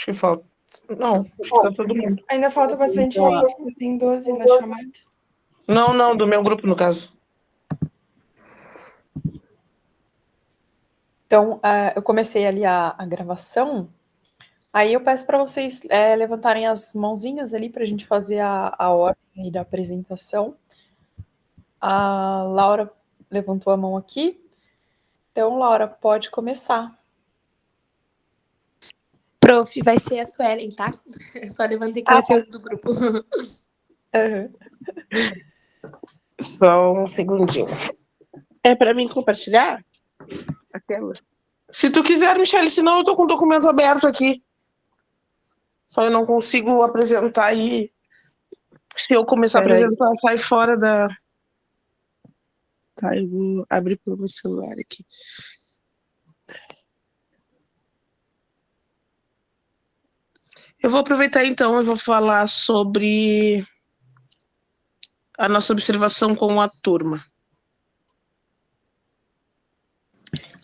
Acho que falta. Não, acho que tá todo mundo. Ainda falta bastante gente, tem 12 na chamada. Não, do meu grupo, no caso. Então, eu comecei ali a gravação. Aí eu peço para vocês levantarem as mãozinhas ali para a gente fazer a ordem da apresentação. A Laura levantou a mão aqui. Então, Laura, pode começar. Prof, vai ser a Suelen, tá? Só levantei que vai ser do grupo. Uhum. Só um segundinho. É para mim compartilhar? A tela? Se tu quiser, Michele, senão eu tô com o documento aberto aqui. Só eu não consigo apresentar aí. Se eu começar a apresentar, sai fora da... Tá, eu vou abrir pelo meu celular aqui. Eu vou aproveitar então, eu vou falar sobre a nossa observação com a turma.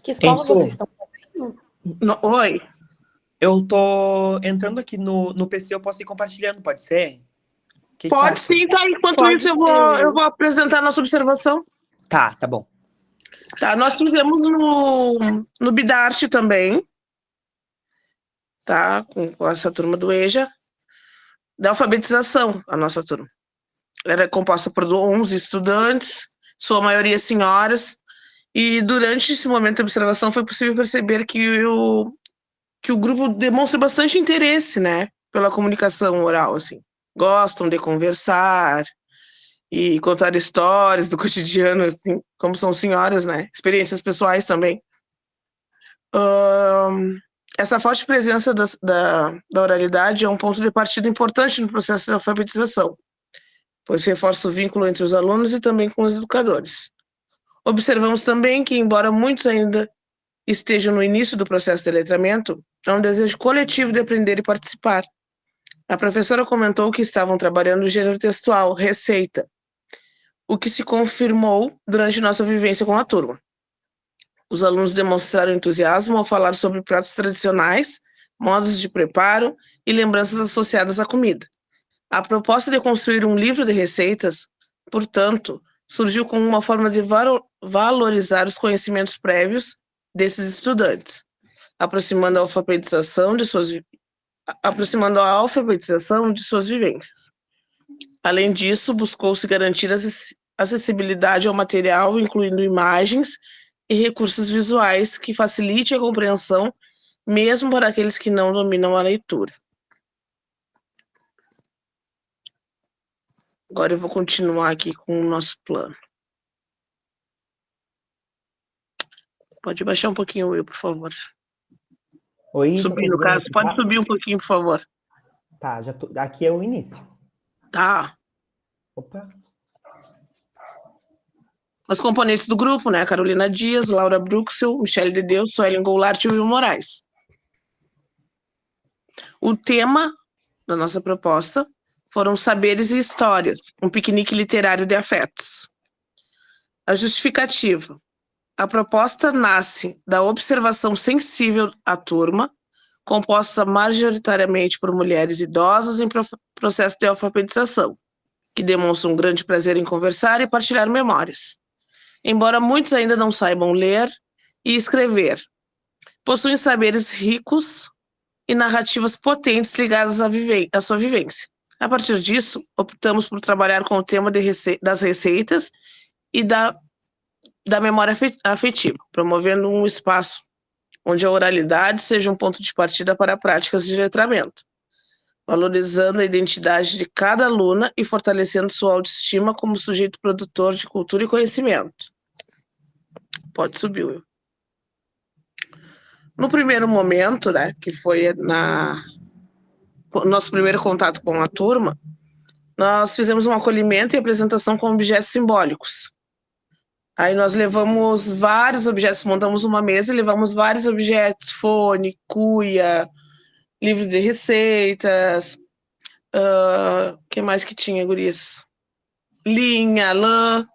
Que escola vocês estão fazendo? Oi? Eu tô entrando aqui no PC, eu posso ir compartilhando, pode ser? Pode sim, tá. Enquanto isso, eu vou apresentar a nossa observação. Tá bom. Tá, nós fizemos no Bidarte também, tá? Com essa turma do EJA, da alfabetização, a nossa turma. Era composta por 11 estudantes, sua maioria senhoras, e durante esse momento de observação foi possível perceber que o grupo demonstra bastante interesse, né, pela comunicação oral, assim. Gostam de conversar e contar histórias do cotidiano, assim, como são senhoras, né, experiências pessoais também. Essa forte presença da oralidade é um ponto de partida importante no processo de alfabetização, pois reforça o vínculo entre os alunos e também com os educadores. Observamos também que, embora muitos ainda estejam no início do processo de letramento, há um desejo coletivo de aprender e participar. A professora comentou que estavam trabalhando o gênero textual, receita, o que se confirmou durante nossa vivência com a turma. Os alunos demonstraram entusiasmo ao falar sobre pratos tradicionais, modos de preparo e lembranças associadas à comida. A proposta de construir um livro de receitas, portanto, surgiu como uma forma de valorizar os conhecimentos prévios desses estudantes, aproximando a alfabetização de suas vivências. Além disso, buscou-se garantir acessibilidade ao material, incluindo imagens e recursos visuais que facilite a compreensão, mesmo para aqueles que não dominam a leitura. Agora eu vou continuar aqui com o nosso plano. Pode baixar um pouquinho, Will, por favor. Oi, subir, no caso. Pode subir um pouquinho, por favor. Tá, já tô... aqui é o início. Tá. Opa. Os componentes do grupo, né? Carolina Dias, Laura Bruxel, Michele de Deus, Suelen Goulart e Will Moraes. O tema da nossa proposta foram saberes e histórias, um piquenique literário de afetos. A justificativa. A proposta nasce da observação sensível à turma, composta majoritariamente por mulheres idosas em processo de alfabetização, que demonstram um grande prazer em conversar e partilhar memórias. Embora muitos ainda não saibam ler e escrever, possuem saberes ricos e narrativas potentes ligadas à sua vivência. A partir disso, optamos por trabalhar com o tema das receitas e da memória afetiva, promovendo um espaço onde a oralidade seja um ponto de partida para práticas de letramento, valorizando a identidade de cada aluna e fortalecendo sua autoestima como sujeito produtor de cultura e conhecimento. Pode subir, Will. No primeiro momento, né, que foi nosso primeiro contato com a turma, nós fizemos um acolhimento e apresentação com objetos simbólicos. Aí nós levamos vários objetos, montamos uma mesa e levamos vários objetos, fone, cuia, livro de receitas, que mais que tinha, gurias? Linha, lã,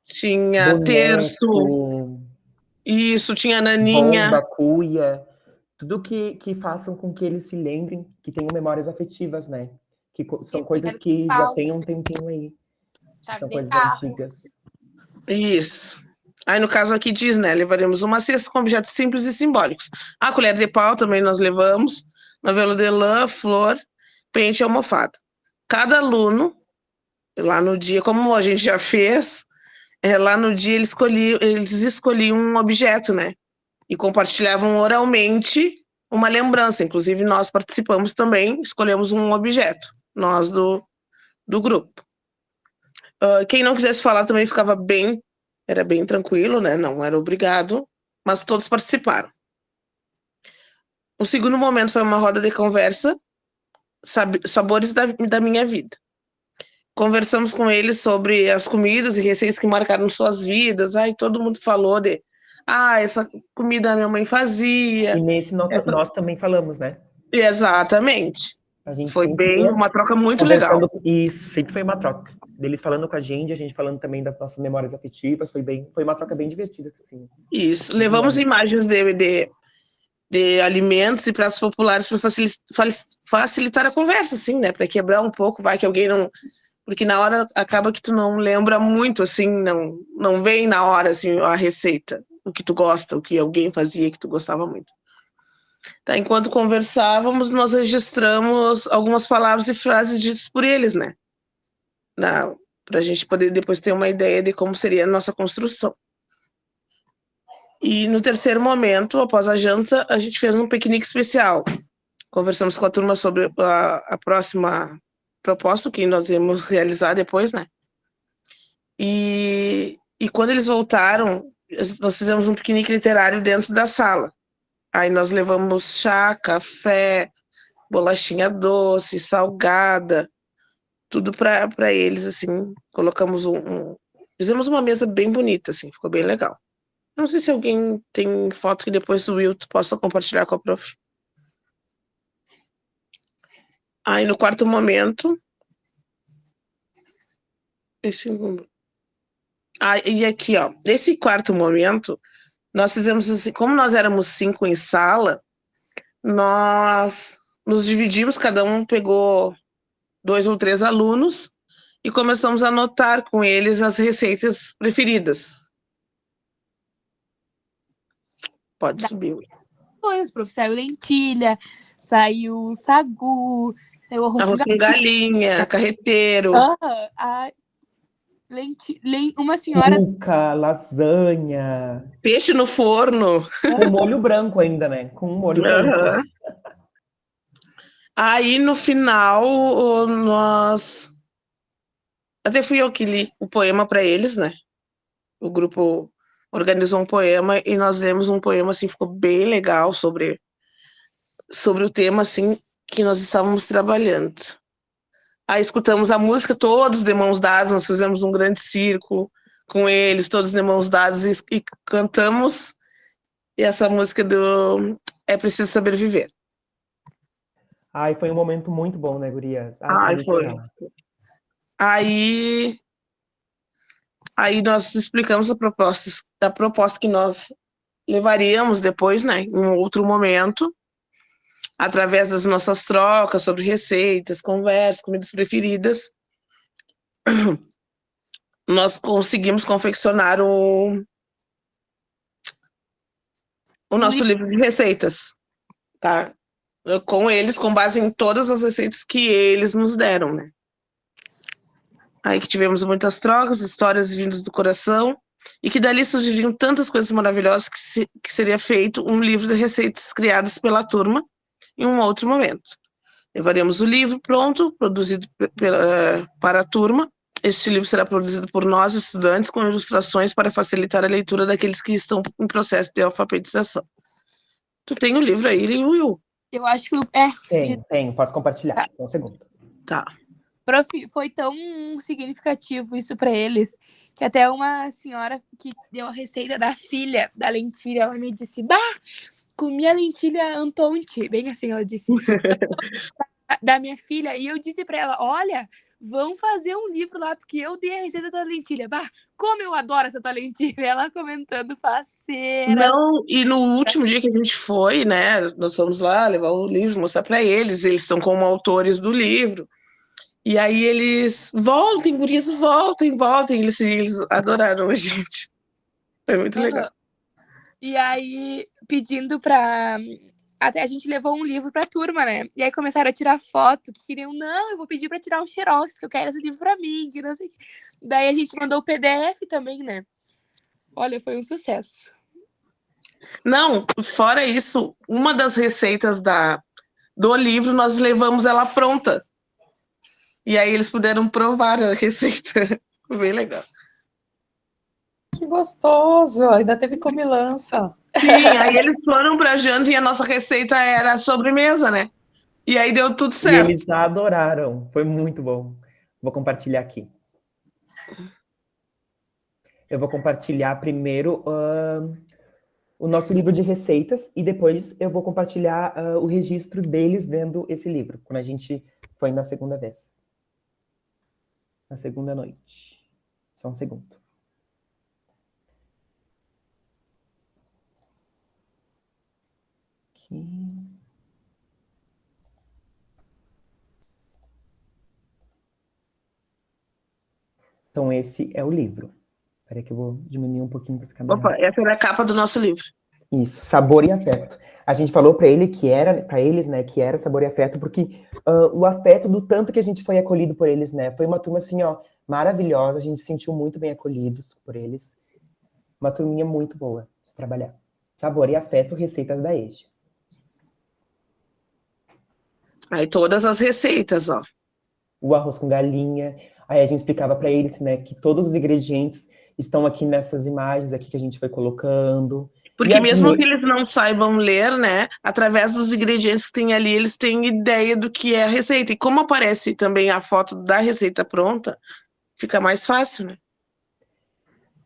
tinha Boneco, terço, isso, tinha naninha. bomba, cuia. Tudo que façam com que eles se lembrem, que tenham memórias afetivas, né? São coisas que já têm um tempinho aí. Chave São de coisas carro. antigas. Isso. Aí, no caso aqui diz, né? Levaremos uma cesta com objetos simples e simbólicos. A colher de pau também nós levamos, novelo de lã, flor, pente e almofada. Cada aluno, lá no dia, como a gente já fez, lá no dia eles escolhiam um objeto, né? E compartilhavam oralmente uma lembrança. Inclusive, nós participamos também, escolhemos um objeto, nós do grupo. Quem não quisesse falar também era bem tranquilo, né? Não era obrigado, mas todos participaram. O segundo momento foi uma roda de conversa, sabores da minha vida. Conversamos com eles sobre as comidas e receitas que marcaram suas vidas. Aí todo mundo falou essa comida a minha mãe fazia. E nesse nós também falamos, né? Exatamente. A gente Foi sempre uma troca muito legal. Isso, sempre foi uma troca. Deles falando com a gente falando também das nossas memórias afetivas. Foi uma troca bem divertida, assim. Isso. Levamos imagens de alimentos e pratos populares para facilitar a conversa, assim, né? Para quebrar um pouco, vai que alguém não... Porque na hora acaba que tu não lembra muito, assim, não vem na hora, assim, a receita, o que tu gosta, o que alguém fazia que tu gostava muito. Tá, enquanto conversávamos, nós registramos algumas palavras e frases ditas por eles, né? Para a gente poder depois ter uma ideia de como seria a nossa construção. E no terceiro momento, após a janta, a gente fez um piquenique especial. Conversamos com a turma sobre a próxima proposta que nós íamos realizar depois, né? E quando eles voltaram, nós fizemos um piquenique literário dentro da sala. Aí nós levamos chá, café, bolachinha doce, salgada, tudo para eles, assim. Colocamos fizemos uma mesa bem bonita, assim, ficou bem legal. Não sei se alguém tem foto que depois o Will possa compartilhar com a prof. Aí no quarto momento... e aqui, ó, nesse quarto momento, nós fizemos assim, como nós éramos 5 em sala, nós nos dividimos, cada um pegou 2 ou 3 alunos e começamos a anotar com eles as receitas preferidas. Pode subir. Coisas, prof. Saiu lentilha, saiu sagu, saiu Arroz com galinha, carreteiro. Uma senhora... Cuca, lasanha. Peixe no forno. Com molho branco ainda, né? Com molho branco. Aí, no final, nós... Até fui eu que li o poema para eles, né? O grupo organizou um poema e nós lemos um poema, assim, ficou bem legal sobre o tema, assim, que nós estávamos trabalhando. Aí escutamos a música, todos de mãos dadas, nós fizemos um grande círculo com eles, todos de mãos dadas, e cantamos essa música do É Preciso Saber Viver. Ai, foi um momento muito bom, né, gurias? Foi. Aí nós explicamos a proposta que nós levaríamos depois, né, em um outro momento, através das nossas trocas sobre receitas, conversas, comidas preferidas, nós conseguimos confeccionar o nosso livro de receitas, tá? Com eles, com base em todas as receitas que eles nos deram, né? Aí que tivemos muitas trocas, histórias vindas do coração, e que dali surgiriam tantas coisas maravilhosas que seria feito um livro de receitas criadas pela turma em um outro momento. Levaremos o livro pronto, produzido para a turma. Este livro será produzido por nós, estudantes, com ilustrações para facilitar a leitura daqueles que estão em processo de alfabetização. Tu tem o livro aí, Will? Eu acho que... Tem. Posso compartilhar. Tá. Só um segundo. Tá. Prof, foi tão significativo isso para eles, que até uma senhora que deu a receita da filha da lentilha, ela me disse, comi a lentilha Antonte. Bem assim, ela disse. da minha filha, e eu disse pra ela, olha, vamos fazer um livro lá, porque eu dei a receita da tua lentilha. Bah, como eu adoro essa tua lentilha. Ela comentando, faceira. Não, e no último dia que a gente foi, né, nós fomos lá levar o livro, mostrar para eles estão como autores do livro. E aí eles voltem, gurias, voltem. Eles adoraram a gente. Foi muito legal. E aí, pedindo pra... Até a gente levou um livro pra turma, né? E aí começaram a tirar foto, que queriam, não, eu vou pedir pra tirar um xerox, que eu quero esse livro pra mim, que não sei o quê. Daí a gente mandou o PDF também, né? Olha, foi um sucesso. Não, fora isso, uma das receitas do livro, nós levamos ela pronta. E aí eles puderam provar a receita. Bem legal. Que gostoso! Ainda teve comilança. Sim, aí eles foram pra janta e a nossa receita era sobremesa, né? E aí deu tudo E certo. eles adoraram. Foi muito bom. Vou compartilhar aqui. Eu vou compartilhar primeiro o nosso livro de receitas e depois eu vou compartilhar o registro deles vendo esse livro, quando a gente foi na segunda vez. Na segunda noite. Só um segundo. Aqui. Então, esse é o livro. Espera que eu vou diminuir um pouquinho para ficar melhor. Opa, essa era a capa do nosso livro. Isso, Sabor e Afeto. A gente falou para eles, né, que era Sabor e Afeto, porque o afeto do tanto que a gente foi acolhido por eles, né, foi uma turma assim, ó, maravilhosa, a gente se sentiu muito bem acolhidos por eles. Uma turminha muito boa de trabalhar. Sabor e Afeto, receitas da EJA. Aí todas as receitas, ó. O arroz com galinha. Aí a gente explicava para eles, né, que todos os ingredientes estão aqui nessas imagens aqui que a gente foi colocando. Porque mesmo que eles não saibam ler, né, através dos ingredientes que tem ali, eles têm ideia do que é a receita. E como aparece também a foto da receita pronta, fica mais fácil, né?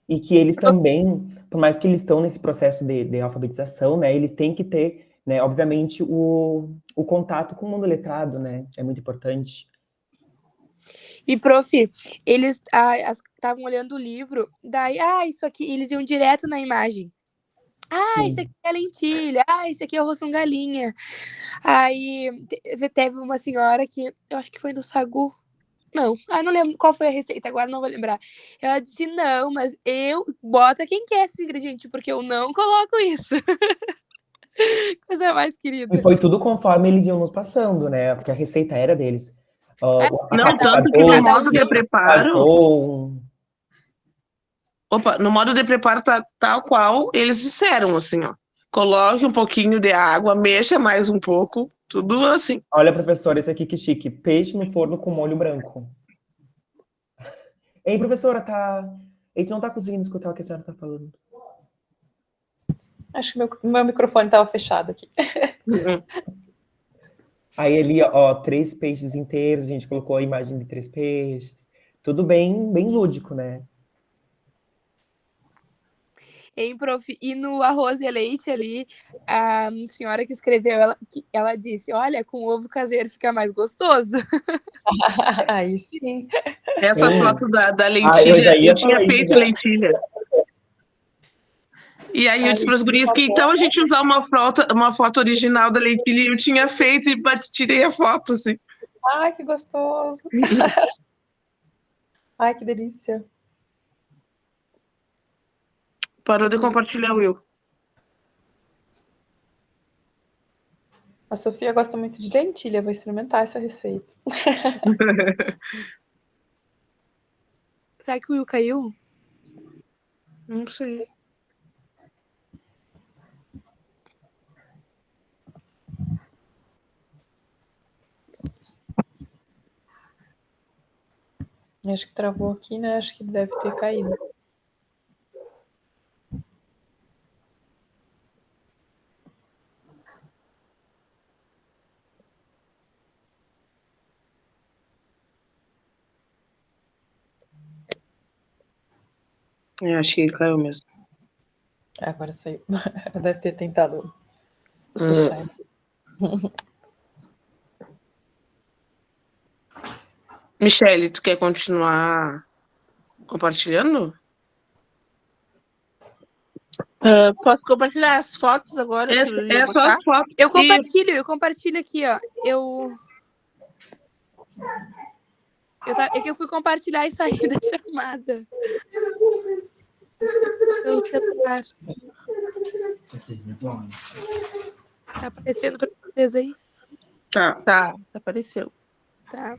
E que eles também, por mais que eles estão nesse processo de alfabetização, né, eles têm que ter, né, obviamente, o contato com o mundo letrado, né, é muito importante. E, prof, eles estavam olhando o livro, daí, isso aqui, eles iam direto na imagem. Isso aqui é lentilha, isso aqui é arroz com galinha. Aí teve uma senhora que, eu acho que foi no Sagu, não lembro qual foi a receita, agora não vou lembrar. Ela disse, não, mas bota quem quer esse ingrediente, porque eu não coloco isso. Coisa mais querida. E foi tudo conforme eles iam nos passando, né, porque a receita era deles. Não, tanto que no modo de preparo... Opa, no modo de preparo tá tal qual eles disseram, assim, ó. Coloque um pouquinho de água, mexa mais um pouco, tudo assim. Olha, professora, esse aqui que chique. Peixe no forno com molho branco. Ei, professora, a gente não tá conseguindo escutar o que a senhora tá falando. Acho que meu microfone estava fechado aqui. Aí ali, ó, 3 peixes inteiros, a gente colocou a imagem de 3 peixes. Tudo bem lúdico, né? Hein, prof? E no arroz de leite ali, a senhora que escreveu, ela disse, olha, com ovo caseiro fica mais gostoso. Aí sim. Essa foto da lentilha, eu tinha feito lentilha. E aí eu disse para as gurias que então a gente usar uma foto original da lentilha e eu tinha feito e tirei a foto, assim. Ai, que gostoso. Ai, que delícia. Parou de compartilhar, Will. A Sofia gosta muito de lentilha, vou experimentar essa receita. Será que o Will caiu? Não sei. Acho que travou aqui, né? Acho que deve ter caído. Eu achei que ele caiu mesmo. Agora saiu. Deve ter tentado puxar. Michele, tu quer continuar compartilhando? Posso compartilhar as fotos agora que eu ia É só botar? as fotos. Eu compartilho aqui, ó. É que eu fui compartilhar e saí da chamada. Pelo celular. Tá aparecendo pra vocês aí? Tá, Apareceu. Tá.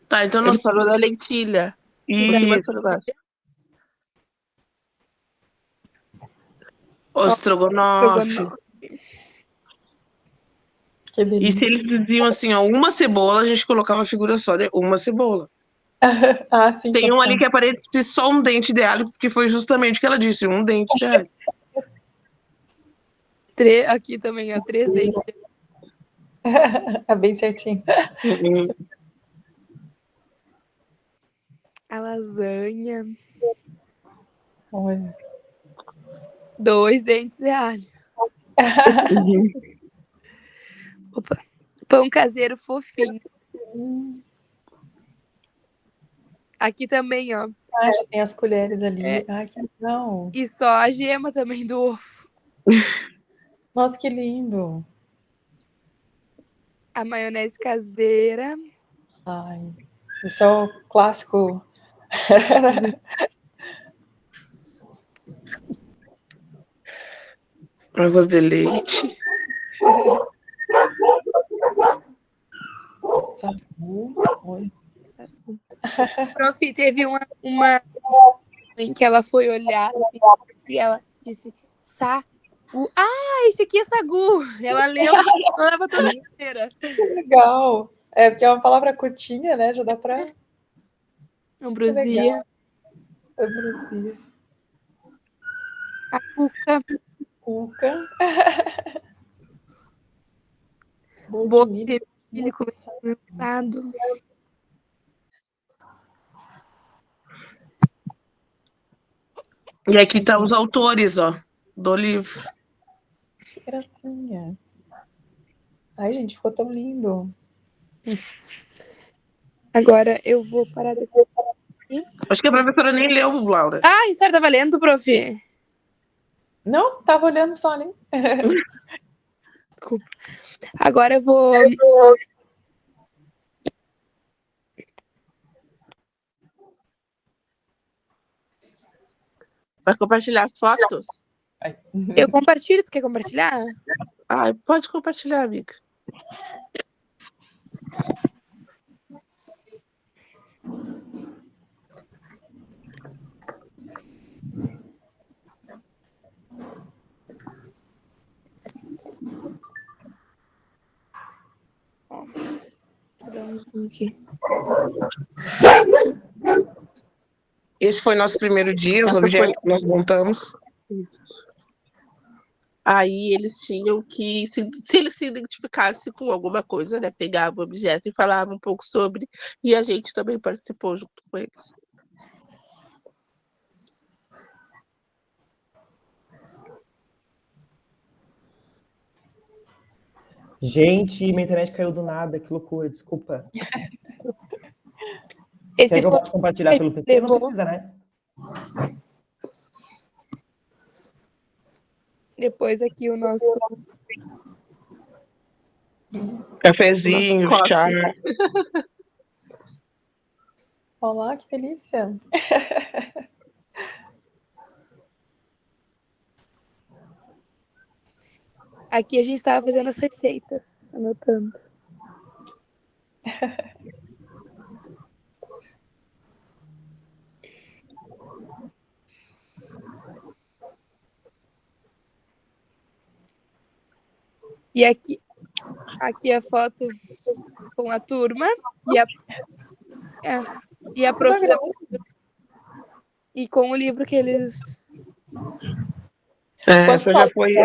tá, então Ele falou da lentilha. Isso. O estrogonofe. Que E delícia. se eles diziam assim, ó, uma cebola, a gente colocava a figura só de uma cebola. Ah, sim. Tem um total. ali que aparece só um dente de alho, porque foi justamente o que ela disse, um dente de alho. Aqui também, ó. 3 dentes. É bem certinho. A lasanha. Olha. 2 dentes de alho. Opa. Pão caseiro fofinho. Aqui também, ó. Ah, já tem as colheres ali. É. Ai, que legal. E só a gema também do ovo. Nossa, que lindo. A maionese caseira. Ai, esse é o clássico. Arroz de leite. Sagu. Olha. Prof, teve uma em que ela foi olhar e ela disse sagu. Ah, esse aqui é sagu. Ela leu, não leva toda inteira. Que legal. É, porque é uma palavra curtinha, né? Já dá pra... Ambrosia. Ambrosia. A cuca. Cuca. Bolo de milho condensado. E aqui tá os autores, ó, do livro. Que gracinha. Ai, gente, ficou tão lindo. Agora eu vou parar de... Acho que a professora nem leu, Laura. Ah, a história tá valendo, prof? Não, tava olhando só ali. Desculpa. Agora eu vou... Vai compartilhar as fotos? Eu compartilho, tu quer compartilhar? Pode compartilhar, amiga. Vou dar um zoom aqui. Esse foi nosso primeiro dia, os objetos que nós montamos. Isso. Aí eles tinham que, se eles se identificassem com alguma coisa, né, pegavam o objeto e falavam um pouco sobre, e a gente também participou junto com eles. Gente, minha internet caiu do nada, que loucura, desculpa. Esse Quer que eu possa compartilhar pelo PC? Não precisa, né? Depois aqui o nosso... Cafezinho, chá. Olá, que delícia. Aqui a gente tava fazendo as receitas, anotando. E aqui a foto com a turma e a prof e com o livro que eles... Essa já foi...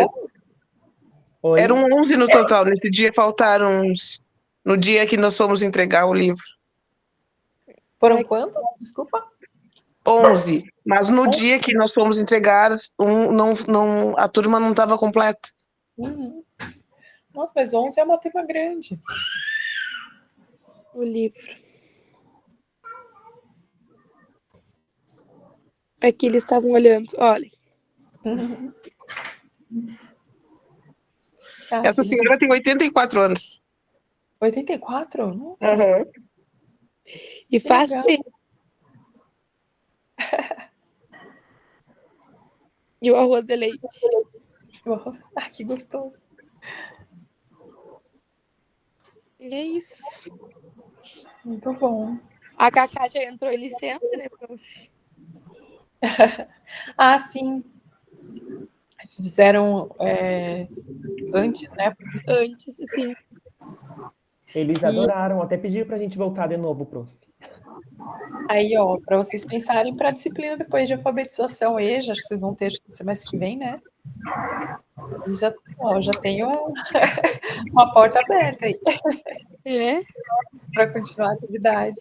Oi? Eram 11 no total, nesse dia faltaram uns... No dia que nós fomos entregar o livro. Foram quantos? Desculpa. 11, mas no dia que nós fomos entregar, a turma não estava completa. Uhum. Nossa, mas 11 é uma turma grande. O livro. Aqui eles estavam olhando. Olha. Essa senhora tem 84 anos. 84? Nossa, Uhum. E que faz legal. sim. E o arroz de leite. Ah, que gostoso. E é isso. Muito bom. A Cacá já entrou em licença, né, prof? Ah, sim. Vocês fizeram antes, né? Antes, sim. Eles E adoraram, até pediram pra gente voltar de novo, prof. aí, ó, para vocês pensarem para a disciplina depois de alfabetização EJA, acho que vocês vão ter no semestre que vem, né? E já tenho uma porta aberta aí É? para continuar a atividade.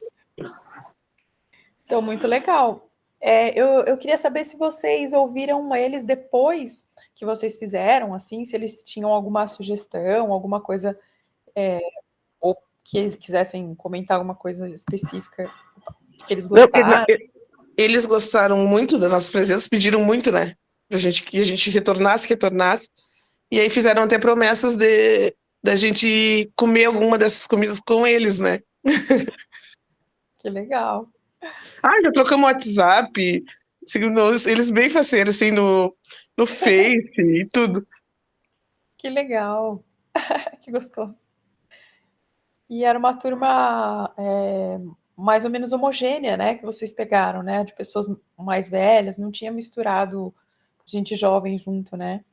Então, muito legal. Eu queria saber se vocês ouviram eles depois que vocês fizeram, assim, se eles tinham alguma sugestão, alguma coisa, ou que eles quisessem comentar alguma coisa específica que eles Não, gostaram. eles gostaram muito da nossa presença, pediram muito, né? Que a gente retornasse. E aí fizeram até promessas da gente comer alguma dessas comidas com eles, né? Que legal. Ah, já trocamos WhatsApp. Eles bem faceiros, assim, no Face e tudo. Que legal. Que gostoso. E era uma turma mais ou menos homogênea, né? Que vocês pegaram, né? De pessoas mais velhas, não tinha misturado gente jovem junto, né?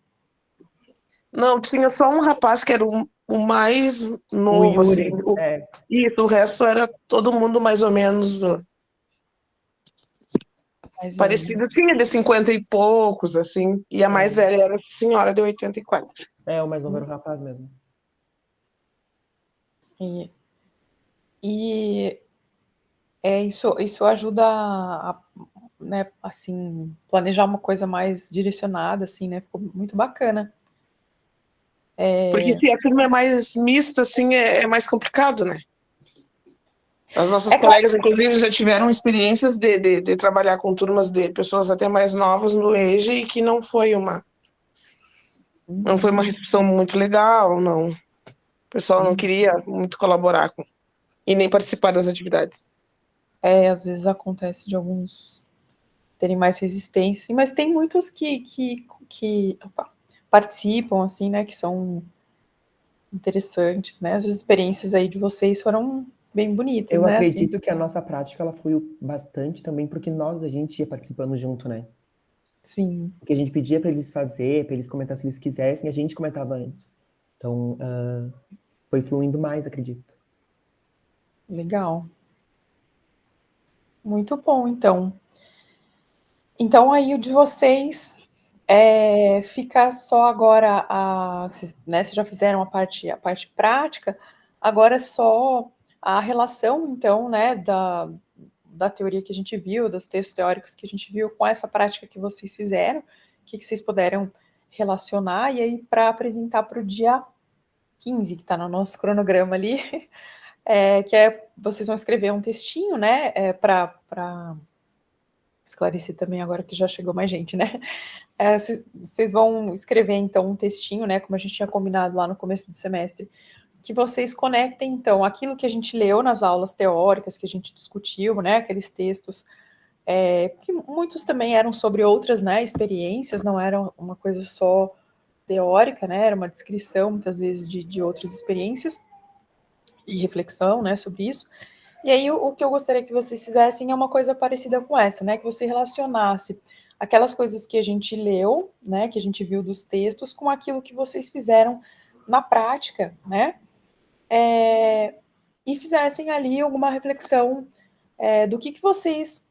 Não, tinha só um rapaz que era o mais O novo, assim. Yuri, E o resto era todo mundo mais ou menos Mais velho. parecido. Tinha de 50 e poucos, assim. E a mais velha era a senhora de 84. o mais novo era o rapaz mesmo. E isso ajuda a, né, assim, planejar uma coisa mais direcionada, assim, né? Ficou muito bacana. Porque se a turma é mais mista, assim, é mais complicado, né? As nossas É claro. colegas, inclusive, já tiveram experiências de trabalhar com turmas de pessoas até mais novas no EJA e que não foi uma recepção muito legal, não. O pessoal não queria muito colaborar e nem participar das atividades. Às vezes acontece de alguns terem mais resistência, assim, mas tem muitos que participam, assim, né, que são interessantes, né? As experiências aí de vocês foram bem bonitas, Eu né? acredito Assim, que a nossa prática ela fluiu bastante também, porque a gente ia participando junto, né? sim, O que a gente pedia para eles fazer, para eles comentar se eles quisessem, a gente comentava antes. Então, foi fluindo mais, acredito. legal. Muito bom, então. Então, aí o de vocês fica só agora né, vocês já fizeram a parte prática, agora é só a relação, então, né, da teoria que a gente viu, dos textos teóricos que a gente viu, com essa prática que vocês fizeram, o que vocês puderam relacionar, e aí para apresentar para o dia 15, que está no nosso cronograma ali, vocês vão escrever um textinho, né, para esclarecer também agora que já chegou mais gente, né? Vocês vão escrever, então, um textinho, né, como a gente tinha combinado lá no começo do semestre, que vocês conectem, então, aquilo que a gente leu nas aulas teóricas, que a gente discutiu, né, aqueles textos, que muitos também eram sobre outras, né, experiências, não era uma coisa só teórica, né, era uma descrição, muitas vezes, de outras experiências e reflexão, né, sobre isso. E aí, o que eu gostaria que vocês fizessem é uma coisa parecida com essa, né, que você relacionasse aquelas coisas que a gente leu, né, que a gente viu dos textos, com aquilo que vocês fizeram na prática, né, e fizessem ali alguma reflexão do que vocês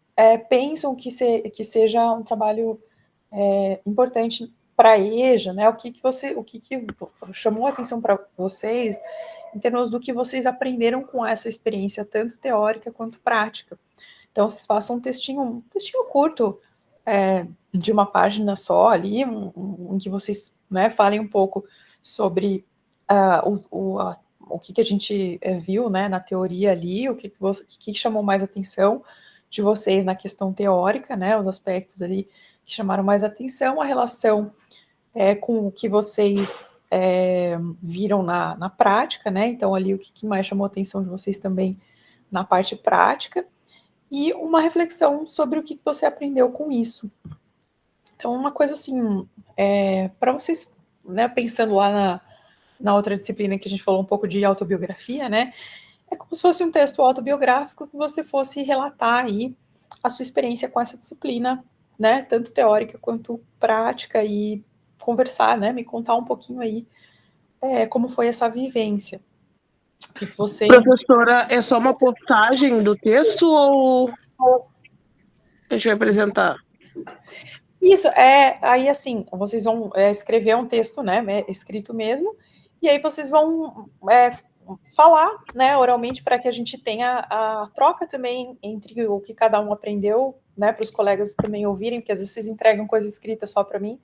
pensam que seja um trabalho importante para a EJA, né, o que chamou a atenção para vocês em termos do que vocês aprenderam com essa experiência, tanto teórica quanto prática. Então, vocês façam um textinho curto, de uma página só ali, em que vocês, né, falem um pouco sobre o que a gente viu, né, na teoria ali, o que chamou mais atenção de vocês na questão teórica, né, os aspectos ali que chamaram mais atenção, a relação com o que vocês viram na prática, né, então ali o que mais chamou a atenção de vocês também na parte prática, e uma reflexão sobre o que você aprendeu com isso. Então, uma coisa assim, para vocês, né, pensando lá na outra disciplina que a gente falou um pouco de autobiografia, né, é como se fosse um texto autobiográfico que você fosse relatar aí a sua experiência com essa disciplina, né, tanto teórica quanto prática, e conversar, né, me contar um pouquinho aí como foi essa vivência. O que você... Professora, é só uma postagem do texto ou a gente vai apresentar? Isso, aí assim, vocês vão escrever um texto, né, escrito mesmo, e aí vocês vão falar, né, oralmente, para que a gente tenha a troca também entre o que cada um aprendeu, né, para os colegas também ouvirem, porque às vezes vocês entregam coisa escrita só para mim.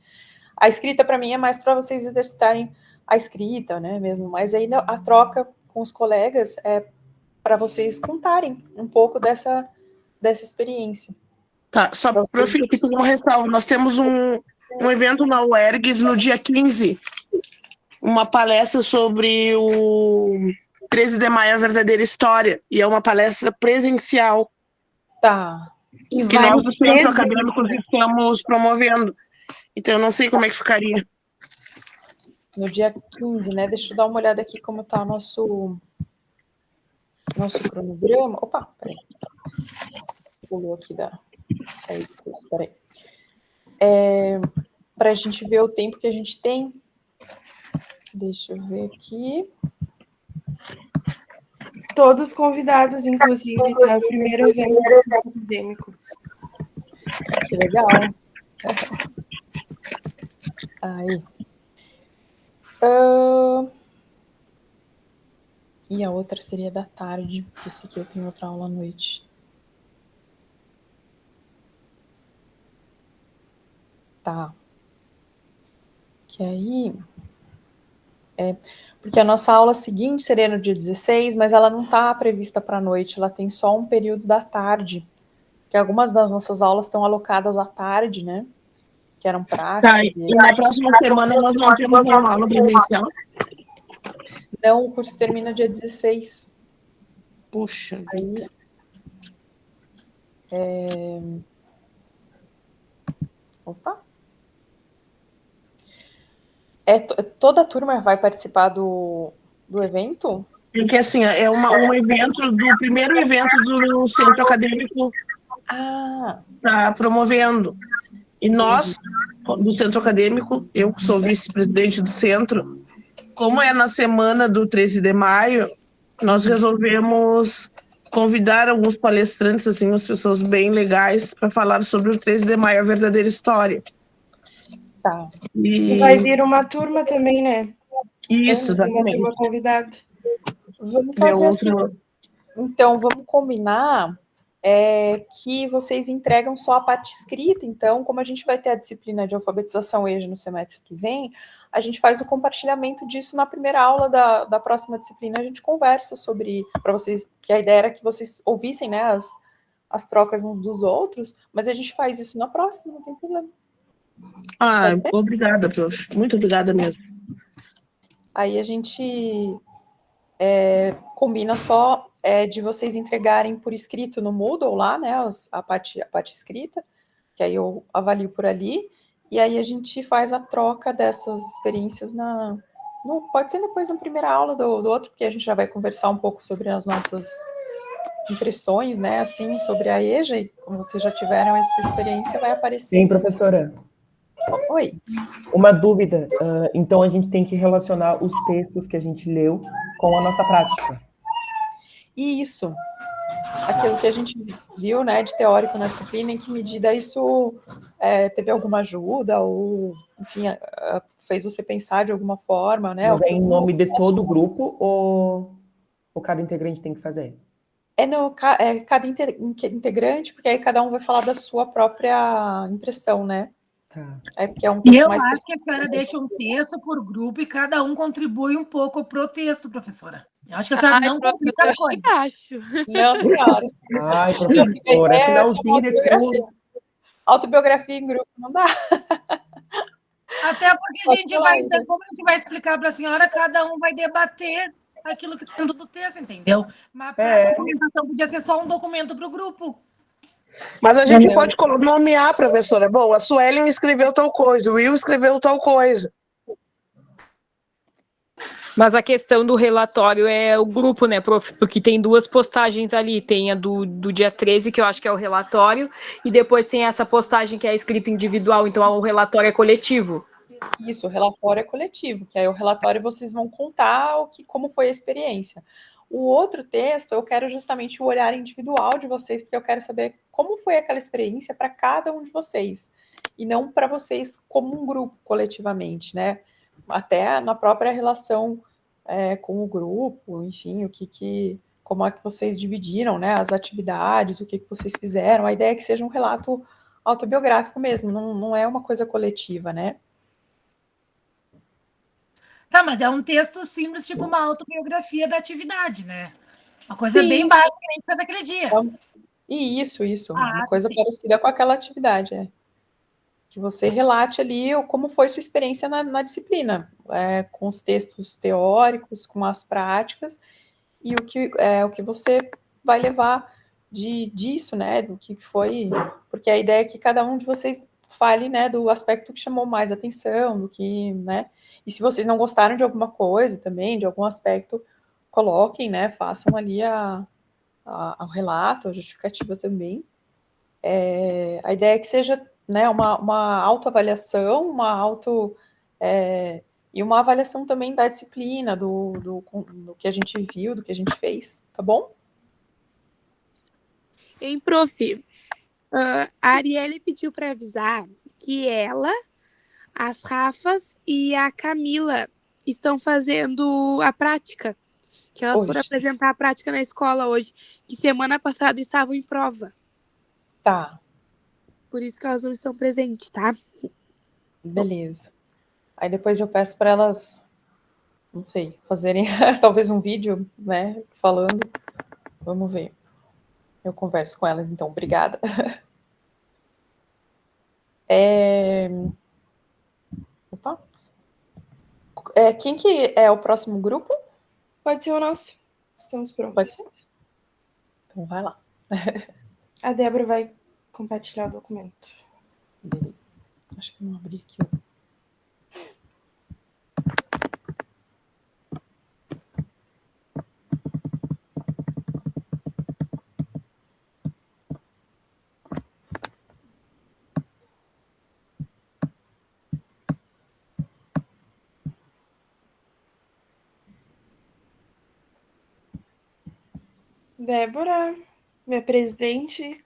A escrita para mim é mais para vocês exercitarem a escrita, né, mesmo, mas aí a troca com os colegas é para vocês contarem um pouco dessa experiência. Tá, só para eu fazer uma ressalva, nós temos um evento na UERGS no dia 15, uma palestra sobre o 13 de maio, a verdadeira história, e é uma palestra presencial. Tá. Que nós do Centro Acadêmico estamos promovendo. Então, eu não sei como é que ficaria. No dia 15, né? Deixa eu dar uma olhada aqui como está o nosso cronograma. Opa, peraí. Pulou aqui da... Peraí. Para a gente ver o tempo que a gente tem. Deixa eu ver aqui. Todos convidados, inclusive, tá? O primeiro evento acadêmico. Que legal. Aí. E a outra seria da tarde, porque esse aqui eu tenho outra aula à noite. Tá. Que aí... porque a nossa aula seguinte seria no dia 16, mas ela não está prevista para a noite, ela tem só um período da tarde, que algumas das nossas aulas estão alocadas à tarde, né? Que eram práticas. Tá, e na próxima semana nós não temos uma aula presencial? Não, o curso termina dia 16. Puxa vida. Opa! Toda a turma vai participar do evento? Porque, assim, é um evento, do primeiro evento do Centro Acadêmico está promovendo. E nós, do Centro Acadêmico, eu que sou vice-presidente do centro, como é na semana do 13 de maio, nós resolvemos convidar alguns palestrantes, assim, umas pessoas bem legais, para falar sobre o 13 de maio, a verdadeira história. Tá. E vai vir uma turma também, né? Isso, exatamente. Uma turma convidada. Vamos fazer assim. Então, vamos combinar que vocês entregam só a parte escrita. Então, como a gente vai ter a disciplina de alfabetização EJA no semestre que vem, a gente faz o compartilhamento disso na primeira aula da próxima disciplina. A gente conversa sobre, para vocês, que a ideia era que vocês ouvissem, né, as trocas uns dos outros, mas a gente faz isso na próxima, não tem problema. Obrigada, prof. Muito obrigada mesmo. Aí a gente combina só de vocês entregarem por escrito no Moodle lá, né, a parte escrita, que aí eu avalio por ali, e aí a gente faz a troca dessas experiências pode ser depois na primeira aula do outro, porque a gente já vai conversar um pouco sobre as nossas impressões, né, assim, sobre a EJA, e como vocês já tiveram essa experiência, vai aparecer. Sim, professora. Oi. Uma dúvida. Então, a gente tem que relacionar os textos que a gente leu com a nossa prática. Isso. Aquilo que a gente viu, né, de teórico na disciplina, em que medida isso teve alguma ajuda, ou, enfim, fez você pensar de alguma forma, né? Mas é em nome de todo o grupo, ou cada integrante tem que fazer? Cada integrante, porque aí cada um vai falar da sua própria impressão, né? Tá. É porque é um E texto eu mais acho que a senhora deixa um texto por grupo e cada um contribui um pouco pro texto, professora. Eu acho que a senhora Ai, não prof, eu complica a também coisa. acho. Não, senhora. Ai, professora, É só uma finalzinho de autobiografia. tudo. Autobiografia em grupo não dá. Até porque a gente vai, como a gente vai explicar para a senhora, cada um vai debater aquilo que está dentro do texto, entendeu? Mas para a documentação podia ser só um documento para o grupo. Mas a gente pode nomear, professora. Bom, a Suelen escreveu tal coisa, o Will escreveu tal coisa. Mas a questão do relatório é o grupo, né, prof? Porque tem duas postagens ali. Tem a do dia 13, que eu acho que é o relatório, e depois tem essa postagem que é escrita individual, então o relatório é coletivo. Isso, o relatório é coletivo, que aí o relatório vocês vão contar como foi a experiência. O outro texto, eu quero justamente o olhar individual de vocês, porque eu quero saber como foi aquela experiência para cada um de vocês, e não para vocês como um grupo, coletivamente, né? Até na própria relação com o grupo, enfim, como é que vocês dividiram, né, as atividades, o que vocês fizeram. A ideia é que seja um relato autobiográfico mesmo, não é uma coisa coletiva, né? Tá, mas é um texto simples, tipo uma autobiografia da atividade, né? Uma coisa Sim, bem básica que a gente faz aquele dia. E isso, uma coisa parecida com aquela atividade, que você relate ali como foi sua experiência na disciplina, com os textos teóricos, com as práticas, e o que você vai levar disso, né, do que foi, porque a ideia é que cada um de vocês fale, né, do aspecto que chamou mais atenção, do que, né, e se vocês não gostaram de alguma coisa também, de algum aspecto, coloquem, né, façam ali o relato, a justificativa também. A ideia é que seja, né, uma autoavaliação, e uma avaliação também da disciplina, do que a gente viu, do que a gente fez, tá bom? Hein, prof? A Arielle pediu para avisar que ela, as Rafas e a Camila estão fazendo a prática. Que elas foram apresentar a prática na escola hoje, que semana passada estavam em prova. Tá. Por isso que elas não estão presentes, tá? Beleza. Aí depois eu peço para elas, não sei, fazerem talvez um vídeo, né, falando. Vamos ver. Eu converso com elas, então. Obrigada. Opa. Quem que é o próximo grupo? Pode ser o nosso. Estamos prontos. Pode ser. Então vai lá. A Débora vai compartilhar o documento. Beleza. Acho que eu não abri aqui. Débora, minha presidente.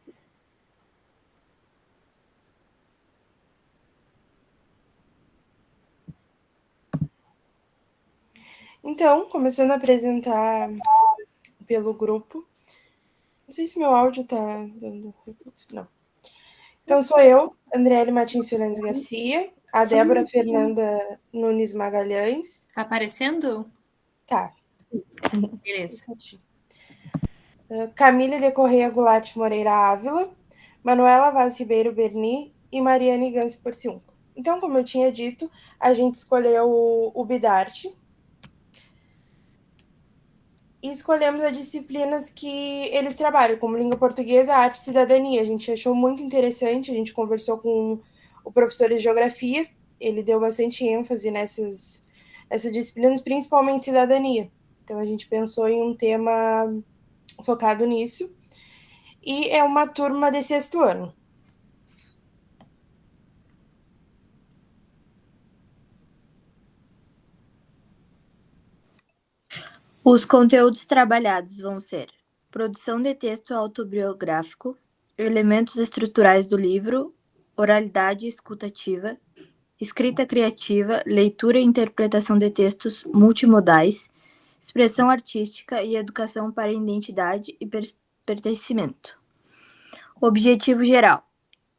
Então, começando a apresentar pelo grupo. Não sei se meu áudio tá dando refluxo. Não. Então, sou eu, Andriele Martins Fernandes Garcia, a Débora Fernanda Nunes Magalhães. Tá aparecendo? Tá. Beleza. Camille de Correia Goulart Moreira Ávila, Manuela Vaz Ribeiro Berni e Mariane Gans Porciunco. Então, como eu tinha dito, a gente escolheu o Bidart e escolhemos as disciplinas que eles trabalham, como língua portuguesa, arte e cidadania. A gente achou muito interessante, a gente conversou com o professor de geografia, ele deu bastante ênfase nessas disciplinas, principalmente cidadania. Então, a gente pensou em um tema focado nisso, e é uma turma de 6º ano. Os conteúdos trabalhados vão ser produção de texto autobiográfico, elementos estruturais do livro, oralidade escutativa, escrita criativa, leitura e interpretação de textos multimodais, expressão artística e educação para identidade e pertencimento. Objetivo geral: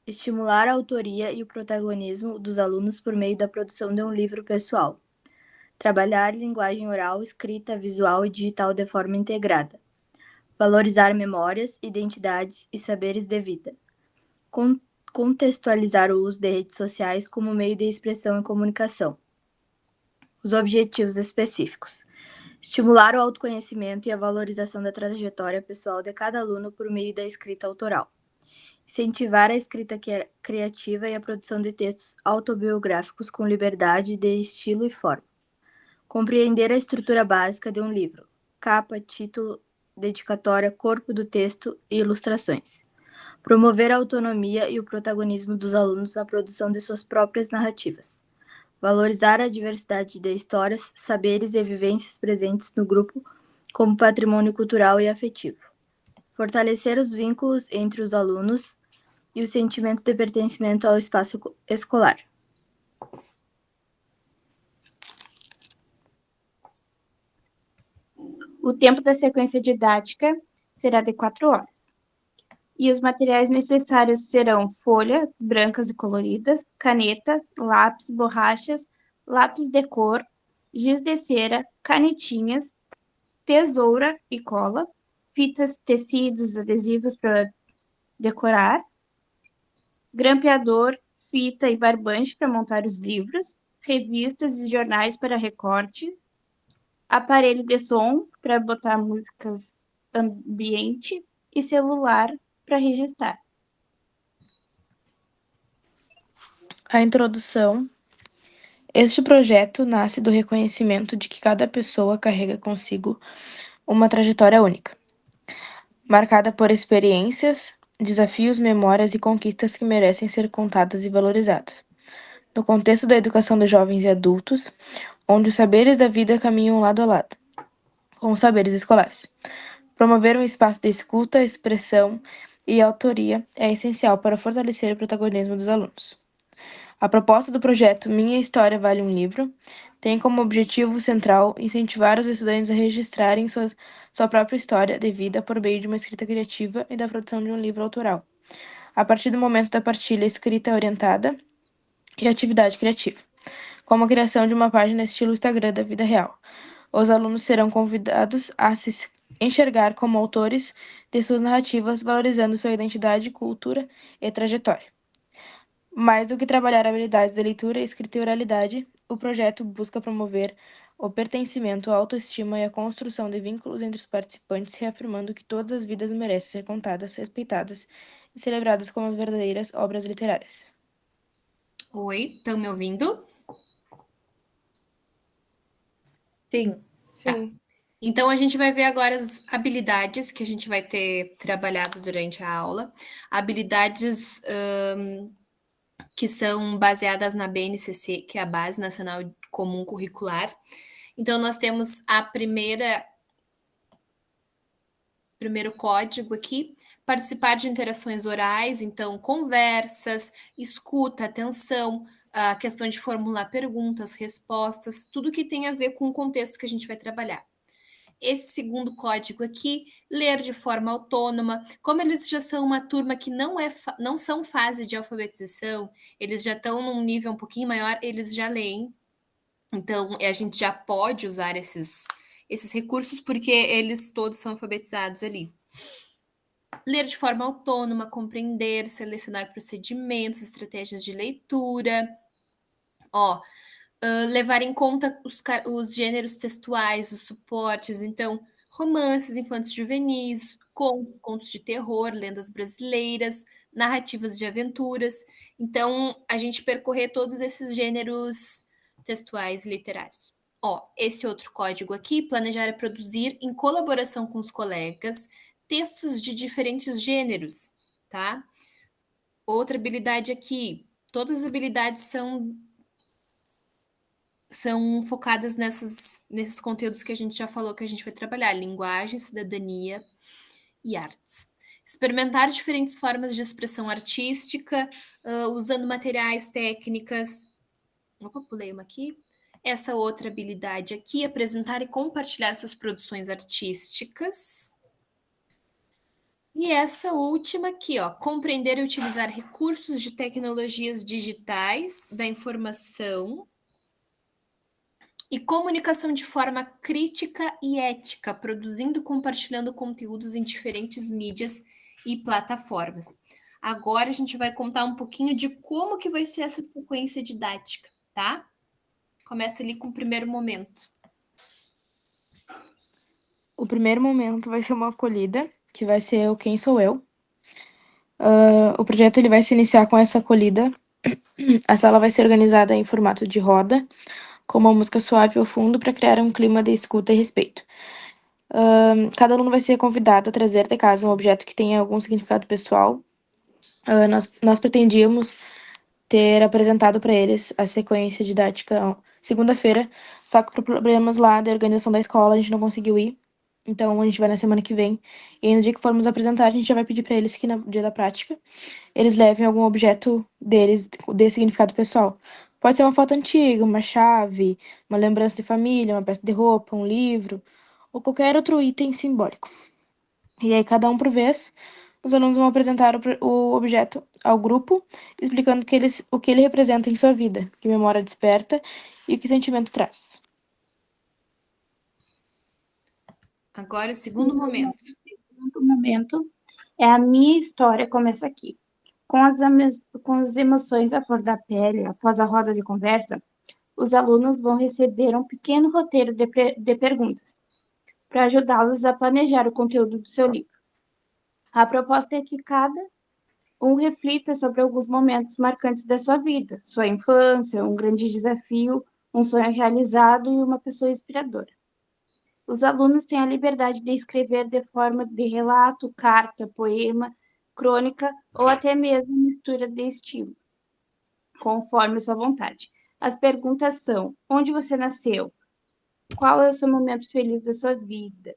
estimular a autoria e o protagonismo dos alunos por meio da produção de um livro pessoal, trabalhar linguagem oral, escrita, visual e digital de forma integrada, valorizar memórias, identidades e saberes de vida, contextualizar o uso de redes sociais como meio de expressão e comunicação. Os objetivos específicos: estimular o autoconhecimento e a valorização da trajetória pessoal de cada aluno por meio da escrita autoral. Incentivar a escrita criativa e a produção de textos autobiográficos com liberdade de estilo e forma. Compreender a estrutura básica de um livro: capa, título, dedicatória, corpo do texto e ilustrações. Promover a autonomia e o protagonismo dos alunos na produção de suas próprias narrativas. Valorizar a diversidade de histórias, saberes e vivências presentes no grupo como patrimônio cultural e afetivo. Fortalecer os vínculos entre os alunos e o sentimento de pertencimento ao espaço escolar. O tempo da sequência didática será de 4 horas. E os materiais necessários serão folhas brancas e coloridas, canetas, lápis, borrachas, lápis de cor, giz de cera, canetinhas, tesoura e cola, fitas, tecidos, adesivos para decorar, grampeador, fita e barbante para montar os livros, revistas e jornais para recorte, aparelho de som para botar músicas ambiente e celular para registrar. A introdução. Este projeto nasce do reconhecimento de que cada pessoa carrega consigo uma trajetória única, marcada por experiências, desafios, memórias e conquistas que merecem ser contadas e valorizadas. No contexto da educação de jovens e adultos, onde os saberes da vida caminham lado a lado com os saberes escolares. Promover um espaço de escuta, expressão e autoria é essencial para fortalecer o protagonismo dos alunos. A proposta do projeto Minha História Vale um Livro tem como objetivo central incentivar os estudantes a registrarem sua própria história de vida por meio de uma escrita criativa e da produção de um livro autoral, a partir do momento da partilha escrita orientada e atividade criativa, como a criação de uma página estilo Instagram da vida real. Os alunos serão convidados a se enxergar como autores de suas narrativas, valorizando sua identidade, cultura e trajetória. Mais do que trabalhar habilidades de leitura, escrita e oralidade, o projeto busca promover o pertencimento, a autoestima e a construção de vínculos entre os participantes, reafirmando que todas as vidas merecem ser contadas, respeitadas e celebradas como verdadeiras obras literárias. Oi, estão me ouvindo? Sim. Sim. Então, a gente vai ver agora as habilidades que a gente vai ter trabalhado durante a aula. Habilidades que são baseadas na BNCC, que é a Base Nacional Comum Curricular. Então, nós temos a primeiro código aqui, participar de interações orais, então conversas, escuta, atenção, a questão de formular perguntas, respostas, tudo que tem a ver com o contexto que a gente vai trabalhar. Esse segundo código aqui, ler de forma autônoma. Como eles já são uma turma que não são fase de alfabetização, eles já estão num nível um pouquinho maior, eles já leem. Então, a gente já pode usar esses recursos porque eles todos são alfabetizados ali. Ler de forma autônoma, compreender, selecionar procedimentos, estratégias de leitura. Levar em conta os gêneros textuais, os suportes, então, romances infantis juvenis, contos de terror, lendas brasileiras, narrativas de aventuras. Então, a gente percorrer todos esses gêneros textuais e literários. Esse outro código aqui, planejar e produzir em colaboração com os colegas textos de diferentes gêneros, tá? Outra habilidade aqui, todas as habilidades são focadas nesses conteúdos que a gente já falou que a gente vai trabalhar: linguagem, cidadania e artes. Experimentar diferentes formas de expressão artística, usando materiais, técnicas. Opa, pulei uma aqui. Essa outra habilidade aqui, apresentar e compartilhar suas produções artísticas. E essa última aqui, ó, compreender e utilizar recursos de tecnologias digitais da informação e comunicação de forma crítica e ética, produzindo e compartilhando conteúdos em diferentes mídias e plataformas. Agora a gente vai contar um pouquinho de como que vai ser essa sequência didática, tá? Começa ali com o primeiro momento. O primeiro momento vai ser uma acolhida, que vai ser o Quem Sou Eu. O projeto ele vai se iniciar com essa acolhida. A sala vai ser organizada em formato de roda, com uma música suave ao fundo para criar um clima de escuta e respeito. Cada aluno vai ser convidado a trazer de casa um objeto que tenha algum significado pessoal. Nós pretendíamos ter apresentado para eles a sequência didática segunda-feira, só que por problemas lá da organização da escola a gente não conseguiu ir. Então a gente vai na semana que vem. E aí, no dia que formos apresentar, a gente já vai pedir para eles que no dia da prática eles levem algum objeto deles de significado pessoal. Pode ser uma foto antiga, uma chave, uma lembrança de família, uma peça de roupa, um livro, ou qualquer outro item simbólico. E aí, cada um por vez, os alunos vão apresentar o objeto ao grupo, explicando o que ele representa em sua vida, que memória desperta e o que sentimento traz. Agora, o segundo momento. O segundo momento é a minha história começa aqui. Com as emoções à flor da pele, após a roda de conversa, os alunos vão receber um pequeno roteiro de perguntas para ajudá-los a planejar o conteúdo do seu livro. A proposta é que cada um reflita sobre alguns momentos marcantes da sua vida, sua infância, um grande desafio, um sonho realizado e uma pessoa inspiradora. Os alunos têm a liberdade de escrever de forma de relato, carta, poema, crônica ou até mesmo mistura de estilos, conforme sua vontade. As perguntas são: onde você nasceu? Qual é o seu momento feliz da sua vida?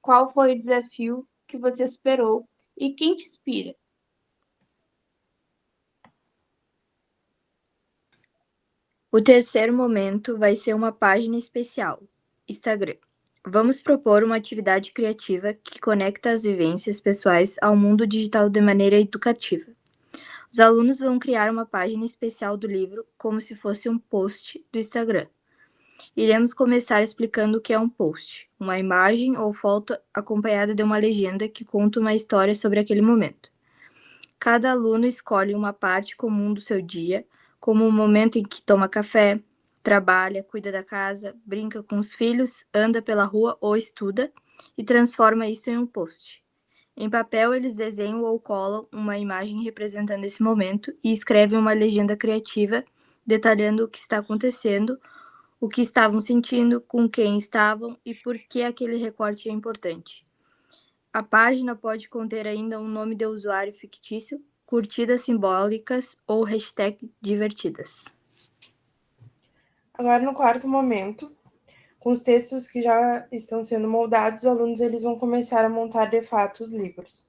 Qual foi o desafio que você superou? E quem te inspira? O terceiro momento vai ser uma página especial, Instagram. Vamos propor uma atividade criativa que conecta as vivências pessoais ao mundo digital de maneira educativa. Os alunos vão criar uma página especial do livro como se fosse um post do Instagram. Iremos começar explicando o que é um post, uma imagem ou foto acompanhada de uma legenda que conta uma história sobre aquele momento. Cada aluno escolhe uma parte comum do seu dia, como o momento em que toma café, trabalha, cuida da casa, brinca com os filhos, anda pela rua ou estuda, e transforma isso em um post. Em papel, eles desenham ou colam uma imagem representando esse momento e escrevem uma legenda criativa detalhando o que está acontecendo, o que estavam sentindo, com quem estavam e por que aquele recorte é importante. A página pode conter ainda um nome de usuário fictício, curtidas simbólicas ou hashtag divertidas. Agora, no quarto momento, com os textos que já estão sendo moldados, os alunos eles vão começar a montar de fato os livros.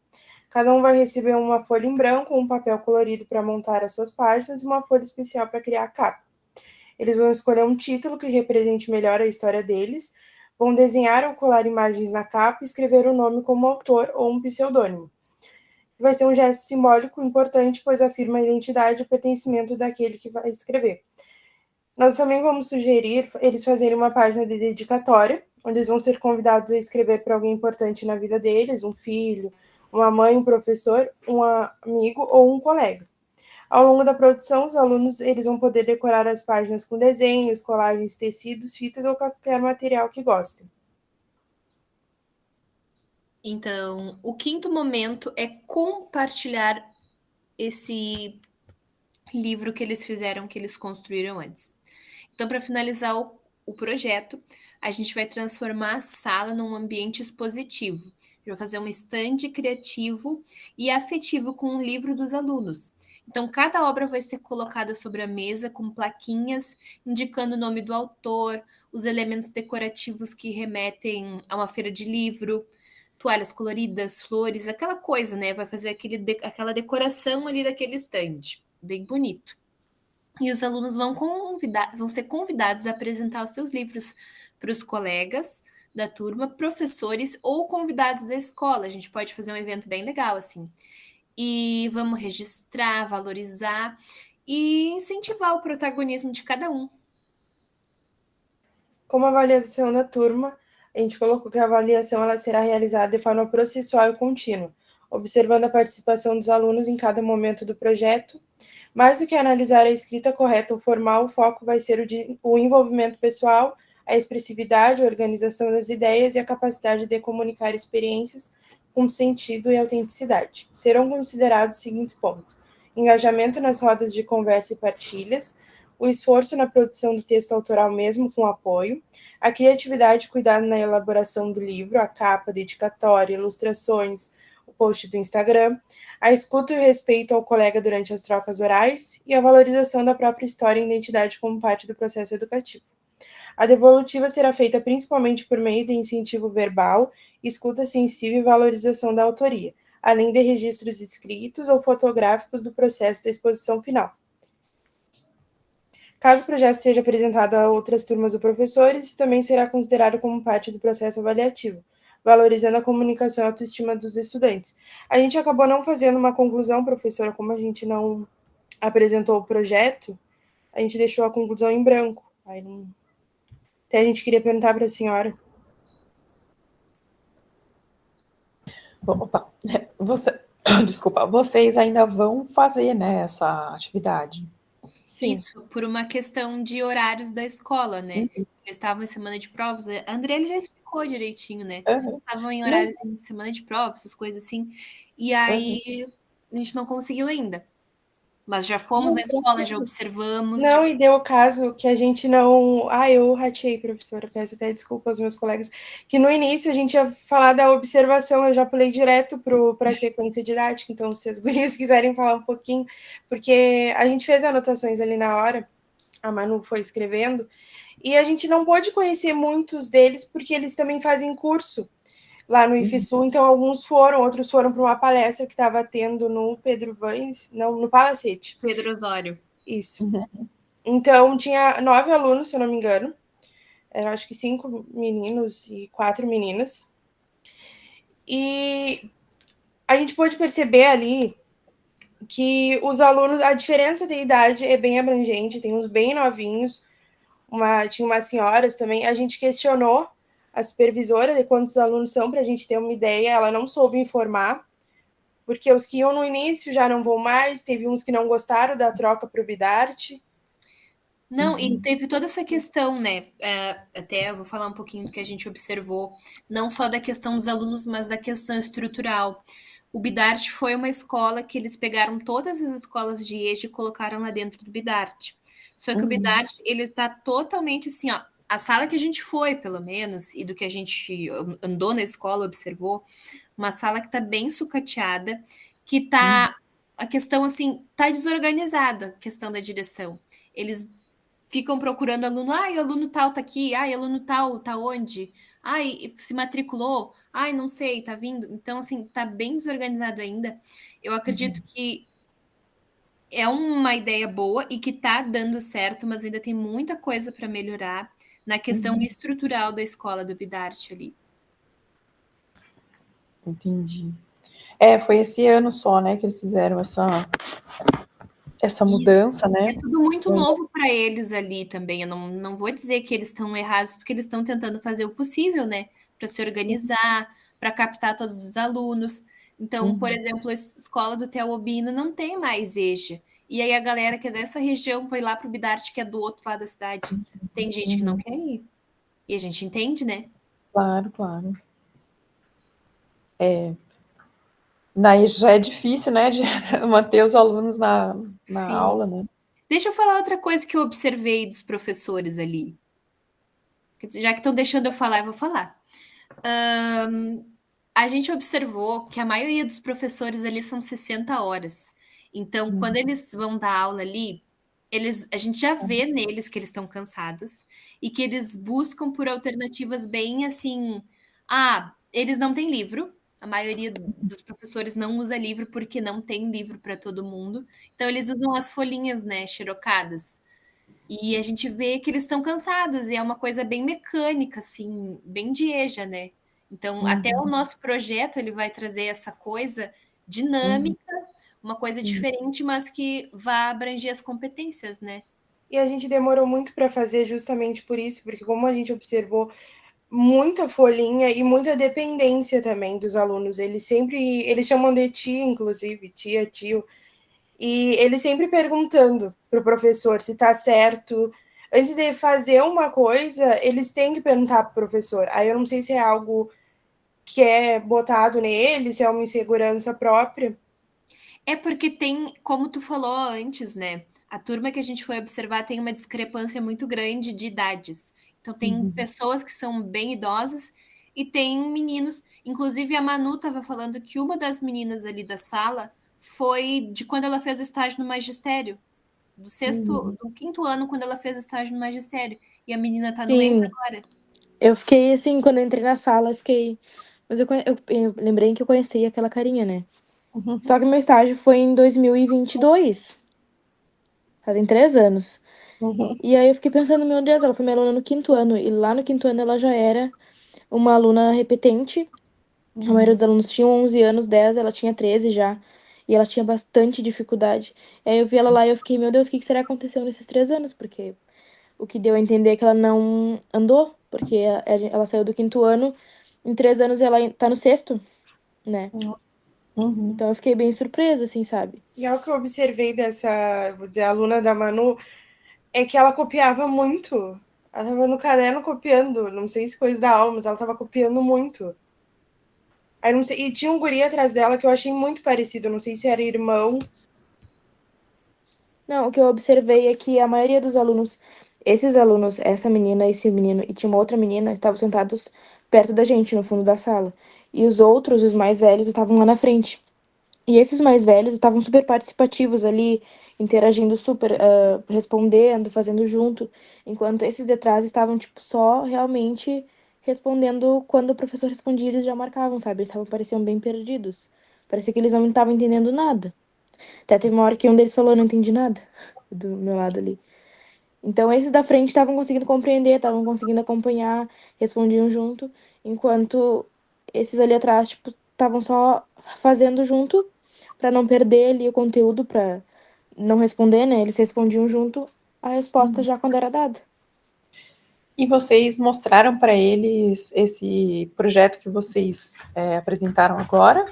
Cada um vai receber uma folha em branco, um papel colorido para montar as suas páginas e uma folha especial para criar a capa. Eles vão escolher um título que represente melhor a história deles, vão desenhar ou colar imagens na capa e escrever o nome como autor ou um pseudônimo. Vai ser um gesto simbólico importante, pois afirma a identidade e o pertencimento daquele que vai escrever. Nós também vamos sugerir eles fazerem uma página de dedicatória, onde eles vão ser convidados a escrever para alguém importante na vida deles, um filho, uma mãe, um professor, um amigo ou um colega. Ao longo da produção, os alunos eles vão poder decorar as páginas com desenhos, colagens, tecidos, fitas ou qualquer material que gostem. Então, o quinto momento é compartilhar esse livro que eles fizeram, que eles construíram antes. Então, para finalizar o projeto, a gente vai transformar a sala num ambiente expositivo. Vai fazer um estande criativo e afetivo com o livro dos alunos. Então, cada obra vai ser colocada sobre a mesa com plaquinhas indicando o nome do autor, os elementos decorativos que remetem a uma feira de livro, toalhas coloridas, flores, aquela coisa, né? Vai fazer aquela decoração ali daquele estande, bem bonito. E os alunos vão ser convidados a apresentar os seus livros para os colegas da turma, professores ou convidados da escola. A gente pode fazer um evento bem legal, assim. E vamos registrar, valorizar e incentivar o protagonismo de cada um. Como avaliação da turma, a gente colocou que a avaliação ela será realizada de forma processual e contínua, observando a participação dos alunos em cada momento do projeto. Mais do que analisar a escrita correta ou formal, o foco vai ser o envolvimento pessoal, a expressividade, a organização das ideias e a capacidade de comunicar experiências com sentido e autenticidade. Serão considerados os seguintes pontos: engajamento nas rodas de conversa e partilhas, o esforço na produção do texto autoral mesmo com apoio, a criatividade e cuidado na elaboração do livro, a capa, dedicatória, ilustrações, o post do Instagram, a escuta e o respeito ao colega durante as trocas orais e a valorização da própria história e identidade como parte do processo educativo. A devolutiva será feita principalmente por meio de incentivo verbal, escuta sensível e valorização da autoria, além de registros escritos ou fotográficos do processo da exposição final. Caso o projeto seja apresentado a outras turmas ou professores, também será considerado como parte do processo avaliativo, valorizando a comunicação e a autoestima dos estudantes. A gente acabou não fazendo uma conclusão, professora, como a gente não apresentou o projeto, a gente deixou a conclusão em branco. Até a gente queria perguntar para a senhora. Opa, desculpa, vocês ainda vão fazer, né, essa atividade? Sim. Isso, por uma questão de horários da escola, né? Eles estavam em semana de provas. A André já explicou direitinho, né? Estavam em horário de semana de provas, essas coisas assim. E aí a gente não conseguiu ainda. Mas já fomos na escola, já observamos. Não, e deu o caso que a gente não... eu rateei, professora, peço até desculpa aos meus colegas, que no início a gente ia falar da observação, eu já pulei direto para a sequência didática, então se as gurias quiserem falar um pouquinho, porque a gente fez anotações ali na hora, a Manu foi escrevendo, e a gente não pôde conhecer muitos deles, porque eles também fazem curso lá no IFSU, então alguns foram, outros foram para uma palestra que estava tendo no Pedro Vans, não, no Palacete. Pedro Osório. Isso. Então, tinha 9 alunos, se eu não me engano. Eu acho que 5 meninos e 4 meninas. E a gente pôde perceber ali que os alunos, a diferença de idade é bem abrangente, tem uns bem novinhos, tinha umas senhoras também. A gente questionou a supervisora de quantos alunos são, para a gente ter uma ideia, ela não soube informar, porque os que iam no início já não vão mais, teve uns que não gostaram da troca para o Bidart. Não, e teve toda essa questão, né? Até eu vou falar um pouquinho do que a gente observou, não só da questão dos alunos, mas da questão estrutural. O Bidart foi uma escola que eles pegaram todas as escolas de EJA e colocaram lá dentro do Bidart. Só que o Bidart, ele está totalmente assim, ó. A sala que a gente foi, pelo menos, e do que a gente andou na escola, observou, uma sala que está bem sucateada, que tá... A questão, assim, tá desorganizada, a questão da direção. Eles ficam procurando aluno, o aluno tal tá aqui, aluno tal tá onde? Se matriculou? Não sei, tá vindo? Então, assim, tá bem desorganizado ainda. Eu acredito que é uma ideia boa e que tá dando certo, mas ainda tem muita coisa para melhorar na questão estrutural da escola do Bidart ali. Entendi. Foi esse ano só, né, que eles fizeram essa mudança, né? É tudo muito novo para eles ali também. Eu não vou dizer que eles estão errados, porque eles estão tentando fazer o possível, né? Para se organizar, para captar todos os alunos. Então, por exemplo, a escola do Theo Obino não tem mais EJA. E aí a galera que é dessa região vai lá para o Bidart, que é do outro lado da cidade. Tem gente que não quer ir. E a gente entende, né? Claro, claro. Daí já é difícil, né, de manter os alunos na aula, né? Deixa eu falar outra coisa que eu observei dos professores ali. Já que estão deixando eu falar, eu vou falar. A gente observou que a maioria dos professores ali são 60 horas. Então, quando eles vão dar aula ali, a gente já vê neles que eles estão cansados e que eles buscam por alternativas bem assim. Eles não têm livro. A maioria dos professores não usa livro porque não tem livro para todo mundo. Então, eles usam as folhinhas, né, xerocadas. E a gente vê que eles estão cansados, e é uma coisa bem mecânica, assim, bem de EJA, né? Então, até o nosso projeto, ele vai trazer essa coisa dinâmica, uma coisa diferente, mas que vai abranger as competências, né? E a gente demorou muito para fazer justamente por isso, porque como a gente observou muita folhinha e muita dependência também dos alunos, eles chamam de tia, inclusive, tia, tio, e eles sempre perguntando para o professor se está certo. Antes de fazer uma coisa, eles têm que perguntar para o professor. Aí eu não sei se é algo que é botado nele, se é uma insegurança própria. É porque tem, como tu falou antes, né? A turma que a gente foi observar tem uma discrepância muito grande de idades. Então, tem pessoas que são bem idosas e tem meninos. Inclusive, a Manu estava falando que uma das meninas ali da sala foi de quando ela fez estágio no magistério, do quinto ano, quando ela fez estágio no magistério. E a menina tá no EJA Sim. agora. Eu fiquei assim, quando eu entrei na sala, eu fiquei. Mas eu lembrei que eu conheci aquela carinha, né? Só que meu estágio foi em 2022. Fazem 3 anos. E aí eu fiquei pensando, meu Deus, ela foi minha aluna no quinto ano. E lá no quinto ano ela já era uma aluna repetente. A maioria dos alunos tinham 11 anos, 10, ela tinha 13 já. E ela tinha bastante dificuldade. E aí eu vi ela lá e eu fiquei, meu Deus, o que será que aconteceu nesses 3 anos? Porque o que deu a entender é que ela não andou. Porque ela saiu do quinto ano, em 3 anos ela tá no sexto, né? Então eu fiquei bem surpresa, assim, sabe? E algo que eu observei dessa, vou dizer, aluna da Manu, é que ela copiava muito. Ela estava no caderno copiando, não sei se coisa da aula, mas ela estava copiando muito. Aí não sei, e tinha um guri atrás dela que eu achei muito parecido, não sei se era irmão. Não, o que eu observei é que a maioria dos alunos, esses alunos, essa menina, esse menino e tinha uma outra menina, estavam sentados perto da gente, no fundo da sala. E os outros, os mais velhos, estavam lá na frente. E esses mais velhos estavam super participativos ali, interagindo super, respondendo, fazendo junto, enquanto esses de trás estavam, tipo, só realmente respondendo quando o professor respondia, eles já marcavam, sabe? Eles pareciam bem perdidos. Parecia que eles não estavam entendendo nada. Até teve uma hora que um deles falou, eu não entendi nada, do meu lado ali. Então, esses da frente estavam conseguindo compreender, estavam conseguindo acompanhar, respondiam junto, enquanto esses ali atrás, tipo, estavam só fazendo junto para não perder ali o conteúdo, para não responder, né? Eles respondiam junto a resposta já quando era dada. E vocês mostraram para eles esse projeto que vocês apresentaram agora?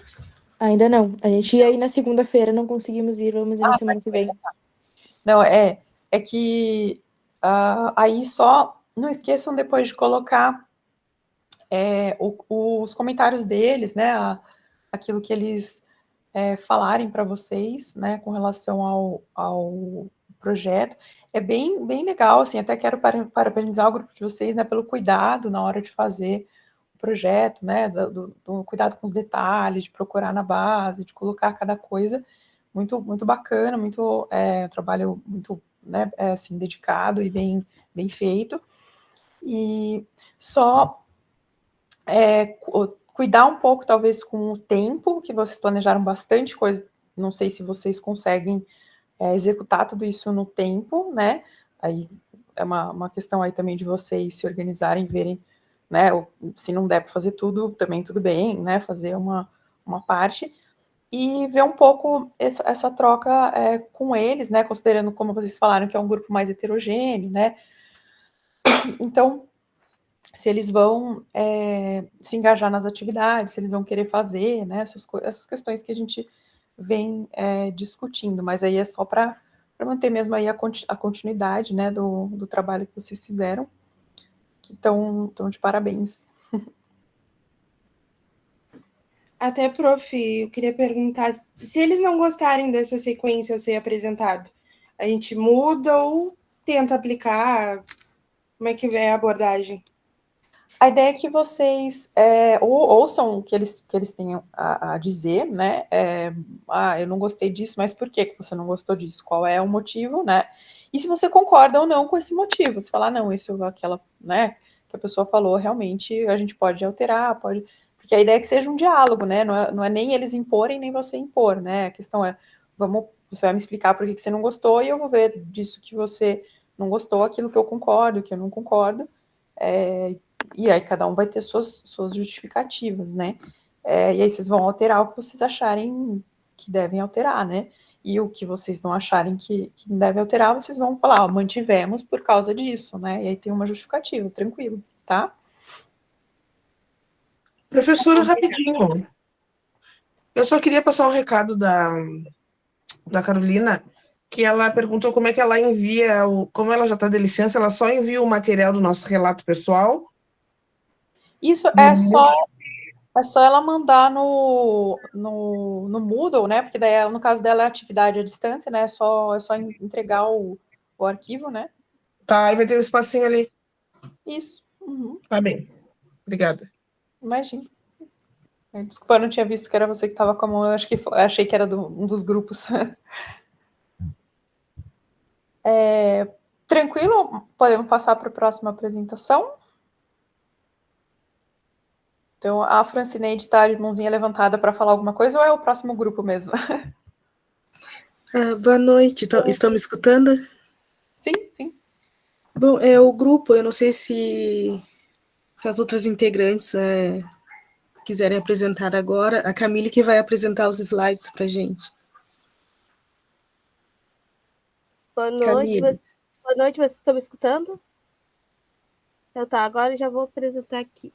Ainda não. A gente ia ir na segunda-feira, não conseguimos ir, vamos ir na semana que vem. Não, é que aí só não esqueçam depois de colocar os comentários deles, né? Aquilo que eles falarem para vocês, né? Com relação ao projeto. É bem, bem legal, assim, até quero parabenizar o grupo de vocês, né? Pelo cuidado na hora de fazer o projeto, né? Do cuidado com os detalhes, de procurar na base, de colocar cada coisa. Muito, muito bacana, muito trabalho muito, né, assim, dedicado e bem, bem feito. E só cuidar um pouco, talvez, com o tempo, que vocês planejaram bastante coisa, não sei se vocês conseguem executar tudo isso no tempo, né? Aí é uma questão aí também de vocês se organizarem, verem, né? Se não der para fazer tudo, também tudo bem, né? Fazer uma parte e ver um pouco essa troca com eles, né? Considerando, como vocês falaram, que é um grupo mais heterogêneo, né? Então, se eles vão se engajar nas atividades, se eles vão querer fazer, né? Essas questões que a gente vem discutindo, mas aí é só para manter mesmo aí a continuidade, né? Do trabalho que vocês fizeram, que estão de parabéns. Até, prof, eu queria perguntar se eles não gostarem dessa sequência ao ser apresentado, a gente muda ou tenta aplicar? Como é que é a abordagem? A ideia é que vocês ouçam o que eles tenham a dizer, né? Eu não gostei disso, mas por que você não gostou disso? Qual é o motivo, né? E se você concorda ou não com esse motivo, você falar, não, isso ou aquela, né? Que a pessoa falou, realmente a gente pode alterar, pode. Porque a ideia é que seja um diálogo, né? Não é nem eles imporem, nem você impor, né? A questão é, você vai me explicar por que você não gostou e eu vou ver disso que você não gostou, aquilo que eu concordo, que eu não concordo, e aí cada um vai ter suas justificativas, né? E aí vocês vão alterar o que vocês acharem que devem alterar, né? E o que vocês não acharem que não deve alterar, vocês vão falar, mantivemos por causa disso, né? E aí tem uma justificativa, tranquilo, tá? Professora, rapidinho. Eu só queria passar um recado da Carolina, que ela perguntou como é que ela envia, como ela já está de licença, ela só envia o material do nosso relato pessoal? Isso é só ela mandar no Moodle, né? Porque daí, no caso dela, é atividade à distância, né? É só entregar o arquivo, né? Tá, aí vai ter um espacinho ali. Isso. Uhum. Tá bem. Obrigada. Imagina. Desculpa, eu não tinha visto que era você que estava com a mão. Achei que era um dos grupos. Tranquilo? Podemos passar para a próxima apresentação? Então, a Francineide está de mãozinha levantada para falar alguma coisa ou é o próximo grupo mesmo? Boa noite, estão me escutando? Sim, sim. Bom, o grupo, eu não sei se as outras integrantes quiserem apresentar agora. A Camille que vai apresentar os slides para a gente. Boa noite, boa noite, vocês estão me escutando? Então tá, agora eu já vou apresentar aqui.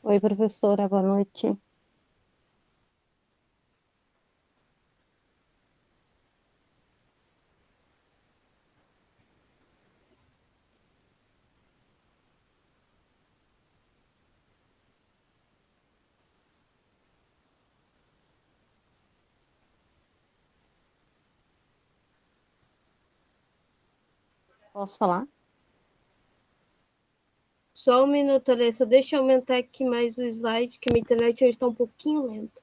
Oi, professora, boa noite. Posso falar? Só um minuto, Alessa. Deixa eu aumentar aqui mais o slide, que minha internet hoje está um pouquinho lenta.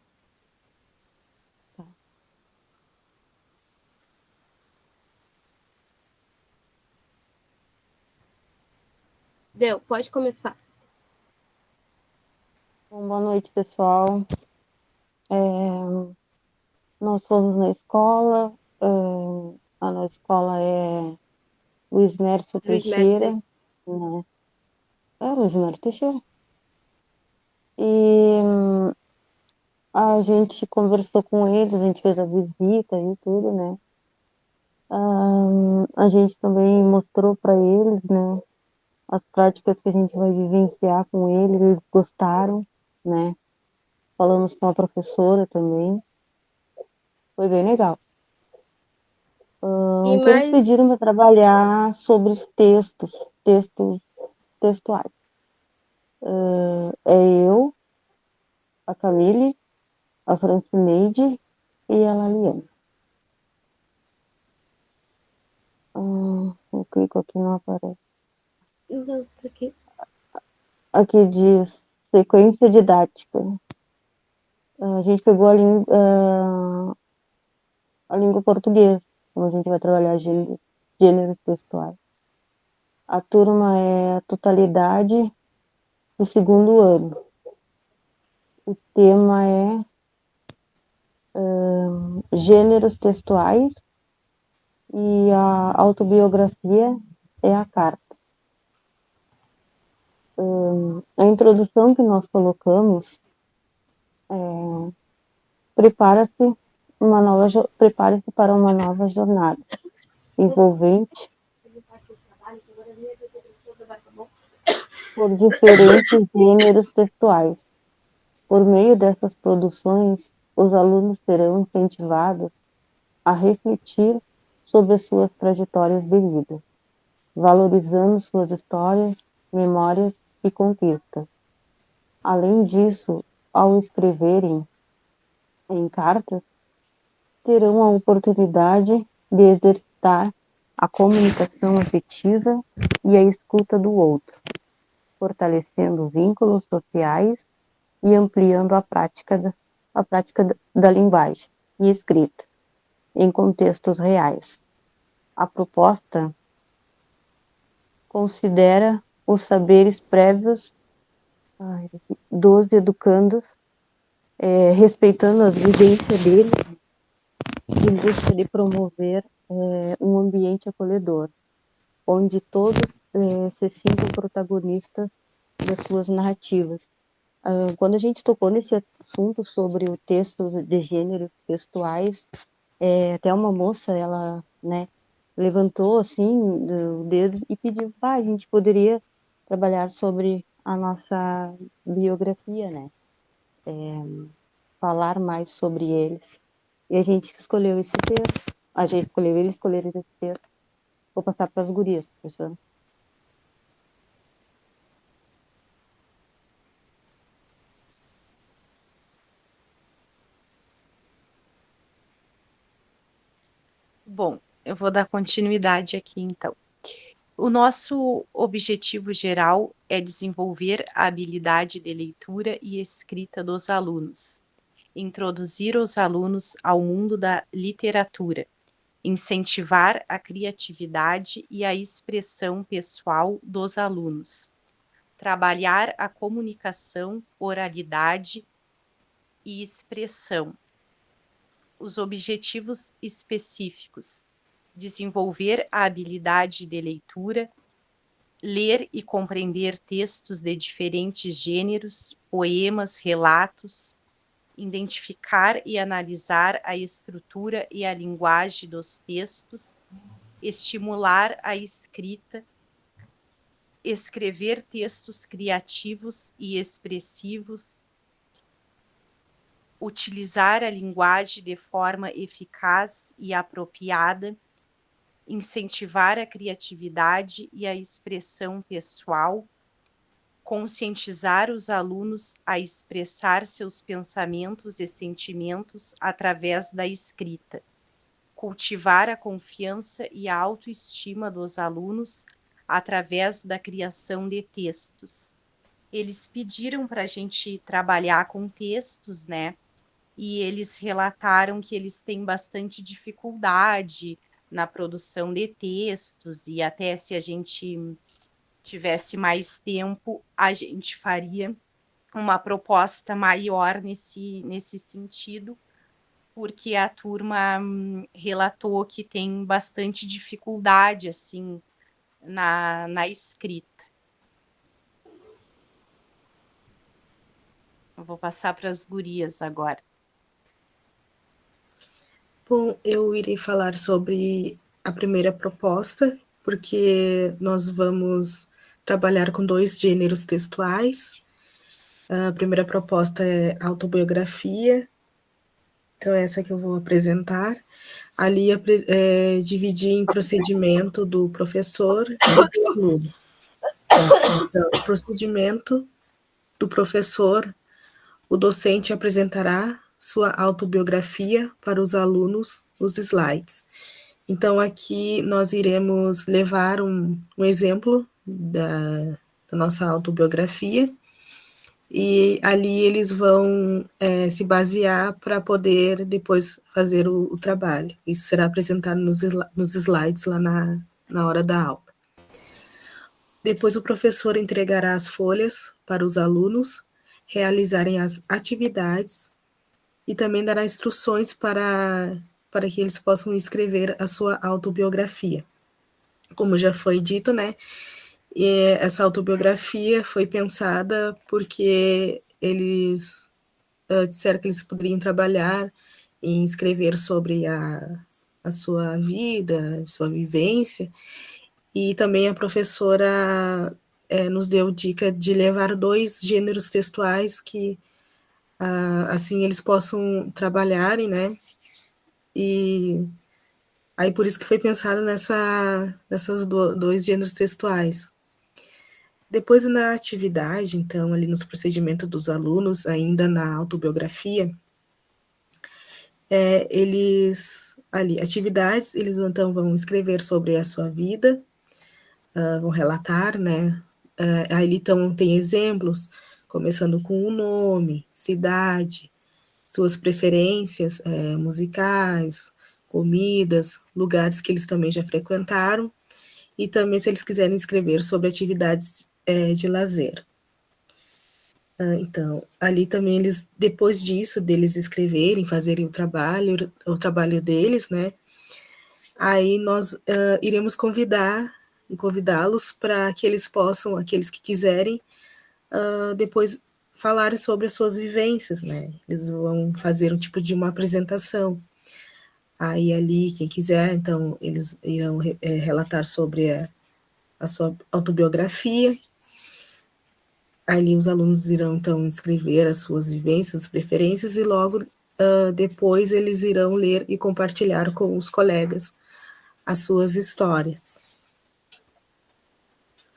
Tá. Deu, pode começar. Bom, boa noite, pessoal. Nós fomos na escola, a nossa escola é Luiz Mércio Teixeira, né? Luiz Mércio Teixeira. E a gente conversou com eles, a gente fez a visita e tudo, né? A gente também mostrou para eles, né, as práticas que a gente vai vivenciar com eles gostaram, né? Falamos com a professora também. Foi bem legal. Que eles pediram para trabalhar sobre os textos textuais. Eu, a Camille, a Francineide e a Laliane. Eu clico aqui, não aparece. Não, tá aqui. Aqui diz sequência didática. A gente pegou a língua portuguesa, como a gente vai trabalhar gêneros textuais. A turma é a totalidade do segundo ano. O tema é gêneros textuais e a autobiografia é a carta. A introdução que nós colocamos prepare-se para uma nova jornada envolvente por diferentes gêneros textuais. Por meio dessas produções, os alunos serão incentivados a refletir sobre as suas trajetórias de vida, valorizando suas histórias, memórias e conquistas. Além disso, ao escreverem em cartas, terão a oportunidade de exercitar a comunicação afetiva e a escuta do outro, fortalecendo vínculos sociais e ampliando a prática da linguagem e escrita em contextos reais. A proposta considera os saberes prévios dos educandos, respeitando as vivências deles, em busca de promover um ambiente acolhedor, onde todos se sintam protagonistas das suas narrativas. Quando a gente tocou nesse assunto sobre o texto de gênero textuais, até uma moça, ela, né, levantou assim o dedo e pediu, a gente poderia trabalhar sobre a nossa biografia, né? Falar mais sobre eles. E a gente escolheu esse texto. Eles escolheram esse texto. Vou passar para as gurias, professora. Bom, eu vou dar continuidade aqui, então. O nosso objetivo geral é desenvolver a habilidade de leitura e escrita dos alunos, introduzir os alunos ao mundo da literatura, incentivar a criatividade e a expressão pessoal dos alunos, trabalhar a comunicação, oralidade e expressão. Os objetivos específicos: desenvolver a habilidade de leitura, ler e compreender textos de diferentes gêneros, poemas, relatos, identificar e analisar a estrutura e a linguagem dos textos, estimular a escrita, escrever textos criativos e expressivos, utilizar a linguagem de forma eficaz e apropriada, incentivar a criatividade e a expressão pessoal, conscientizar os alunos a expressar seus pensamentos e sentimentos através da escrita, cultivar a confiança e a autoestima dos alunos através da criação de textos. Eles pediram para a gente trabalhar com textos, né? E eles relataram que eles têm bastante dificuldade na produção de textos, e até se a gente tivesse mais tempo, a gente faria uma proposta maior nesse sentido, porque a turma relatou que tem bastante dificuldade, assim, na escrita. Eu vou passar para as gurias agora. Bom, eu irei falar sobre a primeira proposta, porque nós vamos trabalhar com 2 gêneros textuais. A primeira proposta é autobiografia, então essa que eu vou apresentar. Ali dividir em procedimento do professor e do aluno. Então, o procedimento do professor, o docente apresentará sua autobiografia para os alunos nos slides. Então, aqui nós iremos levar um exemplo da nossa autobiografia, e ali eles vão se basear para poder depois fazer o trabalho. Isso será apresentado nos slides lá na hora da aula. Depois o professor entregará as folhas para os alunos realizarem as atividades e também dará instruções para que eles possam escrever a sua autobiografia. Como já foi dito, né, essa autobiografia foi pensada porque eles disseram que eles poderiam trabalhar em escrever sobre a sua vida, sua vivência, e também a professora nos deu dica de levar 2 gêneros textuais que assim eles possam trabalharem, né? E aí por isso que foi pensado nessas 2 gêneros textuais. Depois na atividade, então, ali nos procedimentos dos alunos, ainda na autobiografia, atividades, eles então vão escrever sobre a sua vida, vão relatar, né, ali tem exemplos, começando com o nome, cidade, suas preferências musicais, comidas, lugares que eles também já frequentaram, e também se eles quiserem escrever sobre atividades de lazer. Então, ali também eles, depois disso, deles escreverem, fazerem o trabalho deles, né? Aí nós iremos convidá-los para que eles possam, aqueles que quiserem, depois falarem sobre as suas vivências, né? Eles vão fazer um tipo de uma apresentação. Aí ali, quem quiser, então, eles irão relatar sobre a sua autobiografia. Ali os alunos irão, então, escrever as suas vivências, preferências, e logo depois eles irão ler e compartilhar com os colegas as suas histórias.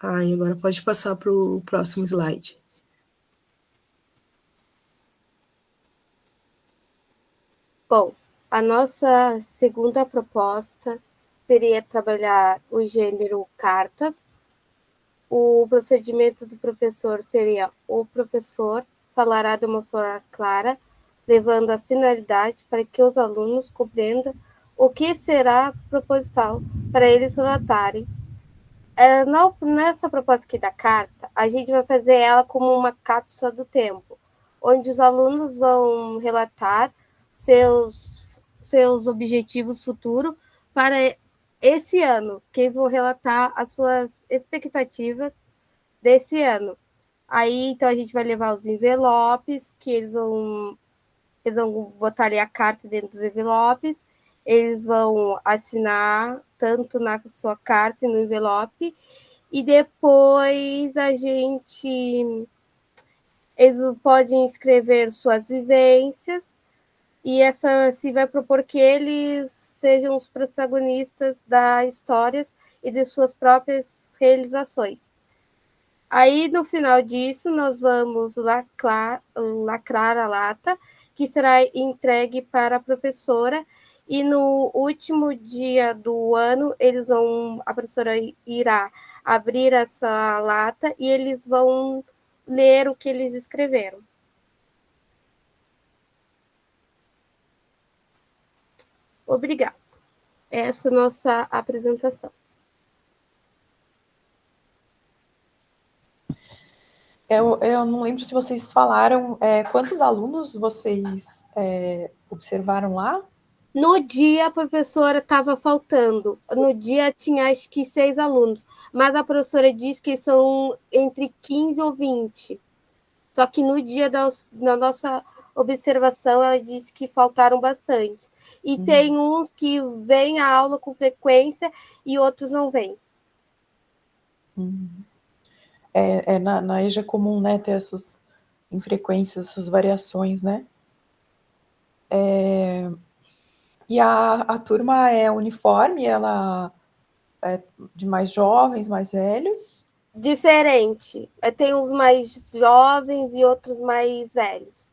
E agora pode passar para o próximo slide. Bom, a nossa segunda proposta seria trabalhar o gênero cartas. O procedimento do professor seria: o professor falará de uma forma clara, levando a finalidade para que os alunos compreendam o que será proposital para eles relatarem. Nessa proposta aqui da carta, a gente vai fazer ela como uma cápsula do tempo, onde os alunos vão relatar seus objetivos futuros para esse ano, que eles vão relatar as suas expectativas desse ano. Aí, então, a gente vai levar os envelopes, que eles vão botar ali a carta dentro dos envelopes, eles vão assinar tanto na sua carta e no envelope, e depois eles podem escrever suas vivências, e essa se vai propor que eles sejam os protagonistas das histórias e de suas próprias realizações. Aí, no final disso, nós vamos lacrar a lata, que será entregue para a professora, e no último dia do ano, a professora irá abrir essa lata e eles vão ler o que eles escreveram. Obrigada. Essa é a nossa apresentação. Eu não lembro se vocês falaram quantos alunos vocês observaram lá? No dia, a professora estava faltando. No dia, tinha acho que 6 alunos. Mas a professora disse que são entre 15 ou 20. Só que no dia da nossa observação, ela disse que faltaram bastante. E tem uns que vêm à aula com frequência e outros não vêm. Na EJA é comum, né, ter essas infrequências, essas variações, né? E a turma é uniforme? Ela é de mais jovens, mais velhos? Diferente. Tem uns mais jovens e outros mais velhos.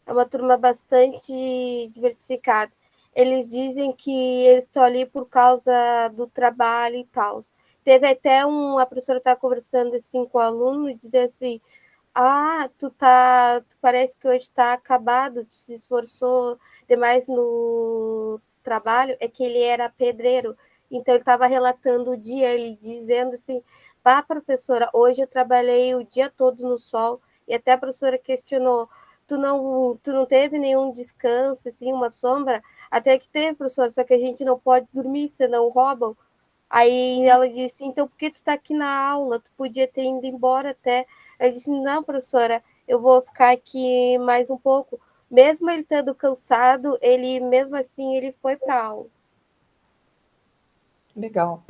É uma turma bastante diversificada. Eles dizem que eles estão ali por causa do trabalho e tal. Teve até a professora estava conversando assim com o aluno e dizia assim: tu parece que hoje está acabado, tu se esforçou demais no trabalho. É que ele era pedreiro, então ele estava relatando o dia, ele dizendo assim: professora, hoje eu trabalhei o dia todo no sol. E até a professora questionou: tu não teve nenhum descanso, assim, uma sombra? Até que teve, professora, só que a gente não pode dormir, senão roubam. Aí ela disse: então por que tu está aqui na aula? Tu podia ter ido embora até. Ela disse: não, professora, eu vou ficar aqui mais um pouco. Mesmo ele estando cansado, mesmo assim, ele foi para a aula. Legal.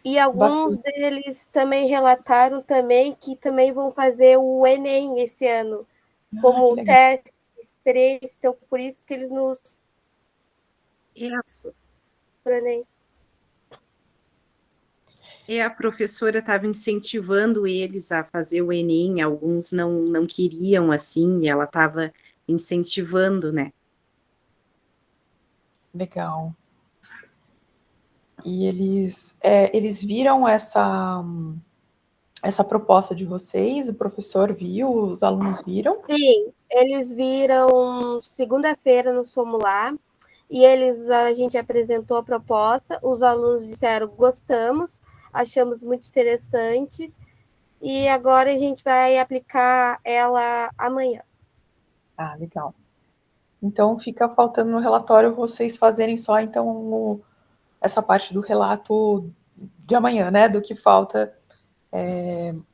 E alguns deles também relataram também que também vão fazer o Enem esse ano, como teste, experiência. Então, por isso que eles nos... Isso, para o Enem. E a professora estava incentivando eles a fazer o Enem, alguns não queriam, assim, e ela estava incentivando, né? Legal. E eles viram essa essa proposta de vocês? O professor viu, os alunos viram? Sim, eles viram segunda-feira no Somular e a gente apresentou a proposta, os alunos disseram gostamos, achamos muito interessantes e agora a gente vai aplicar ela amanhã. Ah, legal. Então, fica faltando no relatório vocês fazerem só, então, essa parte do relato de amanhã, né? Do que falta,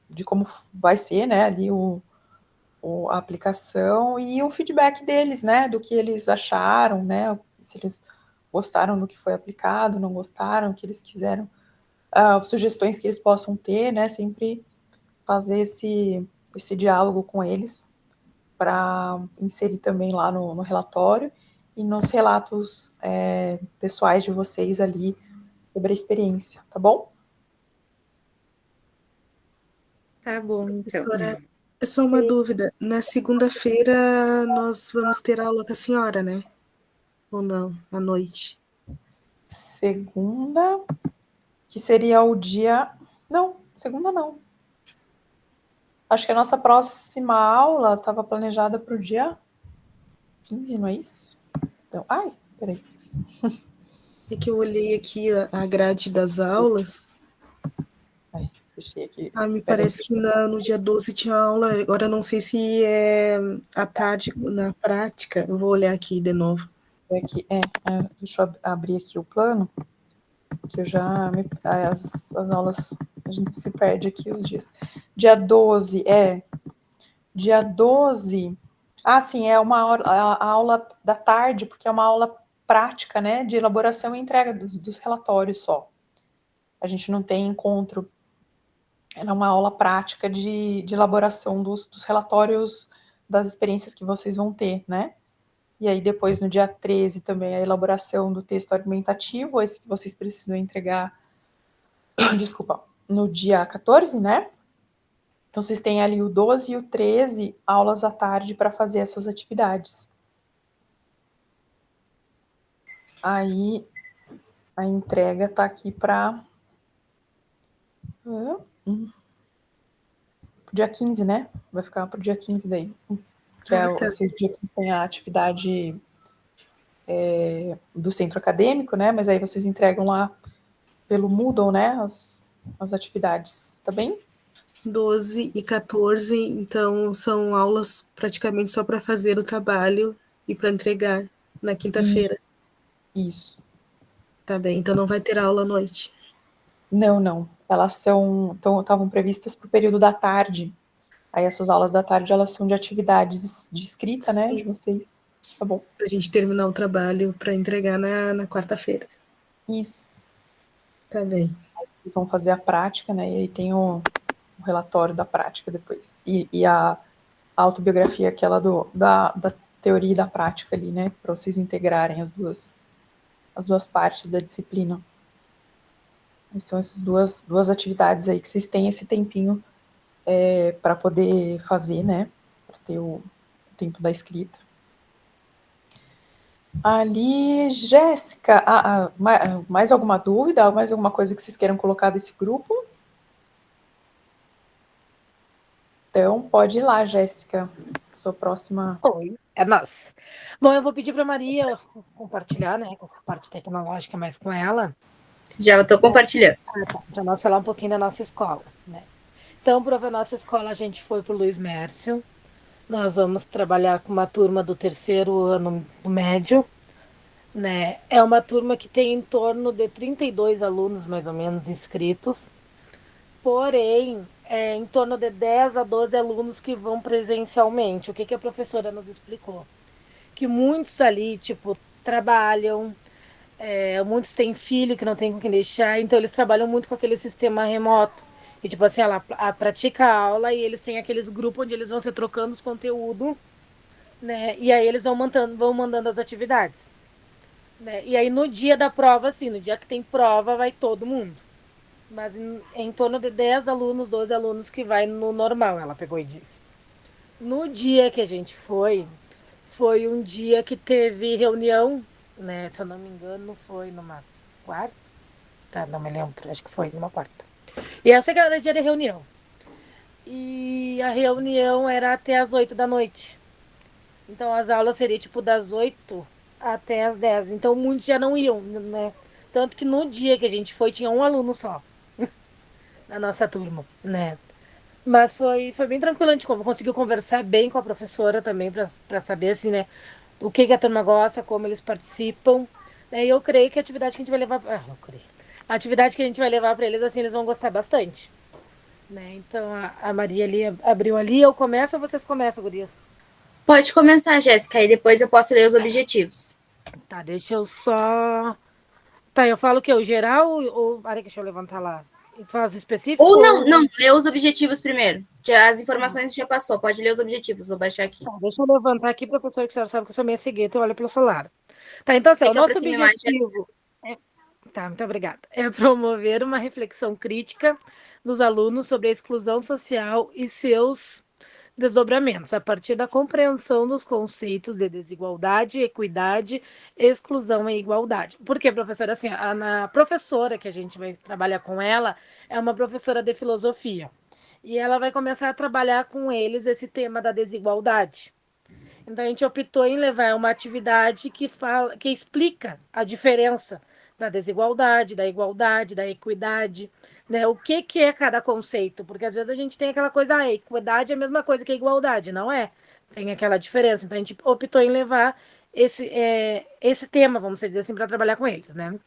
de como vai ser, né? Ali a aplicação e o feedback deles, né? Do que eles acharam, né? Se eles gostaram do que foi aplicado, não gostaram, o que eles quiseram, sugestões que eles possam ter, né? Sempre fazer esse diálogo com eles para inserir também lá no relatório e nos relatos pessoais de vocês ali sobre a experiência, tá bom? Tá bom, então. Professora, é só uma dúvida. Na segunda-feira nós vamos ter aula com a senhora, né? Ou não? À noite? Segunda, que seria o dia... Não, segunda não. Acho que a nossa próxima aula estava planejada para o dia 15, não é isso? Então, peraí. É que eu olhei aqui a grade das aulas. Fechei aqui. Me parece que no dia 12 tinha aula, agora eu não sei se é à tarde na prática. Eu vou olhar aqui de novo. Deixa eu abrir aqui o plano, que eu já... As aulas, a gente se perde aqui os dias. Dia 12 Dia 12... sim, é a aula da tarde, porque é uma aula prática, né, de elaboração e entrega dos relatórios só. A gente não tem encontro. É uma aula prática de elaboração dos relatórios das experiências que vocês vão ter, né? E aí depois, no dia 13, também a elaboração do texto argumentativo, esse que vocês precisam entregar, desculpa, no dia 14, né? Então, vocês têm ali o 12 e o 13, aulas à tarde para fazer essas atividades. Aí, a entrega está aqui para... dia 15, né? Vai ficar para o dia 15 daí. Que é o dia que vocês têm a atividade do centro acadêmico, né? Mas aí vocês entregam lá pelo Moodle, né? As atividades, tá bem? 12 e 14, então são aulas praticamente só para fazer o trabalho e para entregar na quinta-feira. Isso. Tá bem, então não vai ter aula à noite. Não. Elas estavam previstas para o período da tarde. Aí essas aulas da tarde, elas são de atividades de escrita, né, de vocês. Tá bom. Pra gente terminar o trabalho para entregar na quarta-feira. Isso. Tá bem. Aí vocês vão fazer a prática, né, e aí tem o relatório da prática depois. E a autobiografia, aquela da teoria e da prática ali, né, para vocês integrarem as duas partes da disciplina. E são essas duas atividades aí que vocês têm esse tempinho para poder fazer, né, para ter o tempo da escrita. Ali, Jéssica, mais alguma dúvida? Mais alguma coisa que vocês queiram colocar desse grupo? Então, pode ir lá, Jéssica, sua próxima... Oi, é nós. Bom, eu vou pedir para a Maria compartilhar, né, essa parte tecnológica mais com ela. Já estou compartilhando. Para nós falar um pouquinho da nossa escola, né? Então, para a nossa escola, a gente foi para o Luiz Mércio. Nós vamos trabalhar com uma turma do 3º ano do médio, né? É uma turma que tem em torno de 32 alunos, mais ou menos, inscritos. Porém, em torno de 10 a 12 alunos que vão presencialmente. O que a professora nos explicou? Que muitos ali, trabalham, muitos têm filho que não tem com quem deixar, então eles trabalham muito com aquele sistema remoto. E ela pratica a aula e eles têm aqueles grupos onde eles vão se trocando os conteúdos, né? E aí eles vão mandando as atividades. Né? E aí no dia da prova, assim, no dia que tem prova, vai todo mundo. Mas em torno de 10 alunos, 12 alunos que vai no normal, ela pegou e disse. No dia que a gente foi um dia que teve reunião, né? Se eu não me engano, foi numa quarta? Não me lembro, acho que foi numa quarta. E eu sei que era dia de reunião. e a reunião era até as 8 da noite. Então as aulas seriam tipo das 8 até as 10. Então muitos já não iam, né? Tanto que no dia que a gente foi, tinha um aluno só na nossa turma, né? Mas foi bem tranquilo, a gente conseguiu conversar bem com a professora também para saber assim, né, o que a turma gosta, como eles participam. E eu creio que a atividade que a gente vai levar, a atividade que a gente vai levar para eles, assim, eles vão gostar bastante, né? Então a Maria ali abriu ali, eu começo ou vocês começam, gurias? Pode começar, Jéssica, e depois eu posso ler os objetivos. Tá, deixa eu só... Tá, eu falo o que? O geral ou... Peraí, deixa eu levantar lá. Faz específico? Ou não, lê os objetivos primeiro. As informações já passou, pode ler os objetivos, vou baixar aqui. Tá, deixa eu levantar aqui, professor, que a senhora sabe que eu sou meio cegueta, eu olho pelo celular. Tá, então assim, o nosso objetivo... Tá, muito obrigada. É promover uma reflexão crítica dos alunos sobre a exclusão social e seus desdobramentos, a partir da compreensão dos conceitos de desigualdade, equidade, exclusão e igualdade. Por quê, professora? Assim, a professora que a gente vai trabalhar com ela é uma professora de filosofia. E ela vai começar a trabalhar com eles esse tema da desigualdade. Então a gente optou em levar uma atividade que explica a diferença da desigualdade, da igualdade, da equidade, né? O que é cada conceito? Porque às vezes a gente tem aquela coisa, a equidade é a mesma coisa que a igualdade, não é? Tem aquela diferença. Então a gente optou em levar esse tema, vamos dizer assim, para trabalhar com eles, né?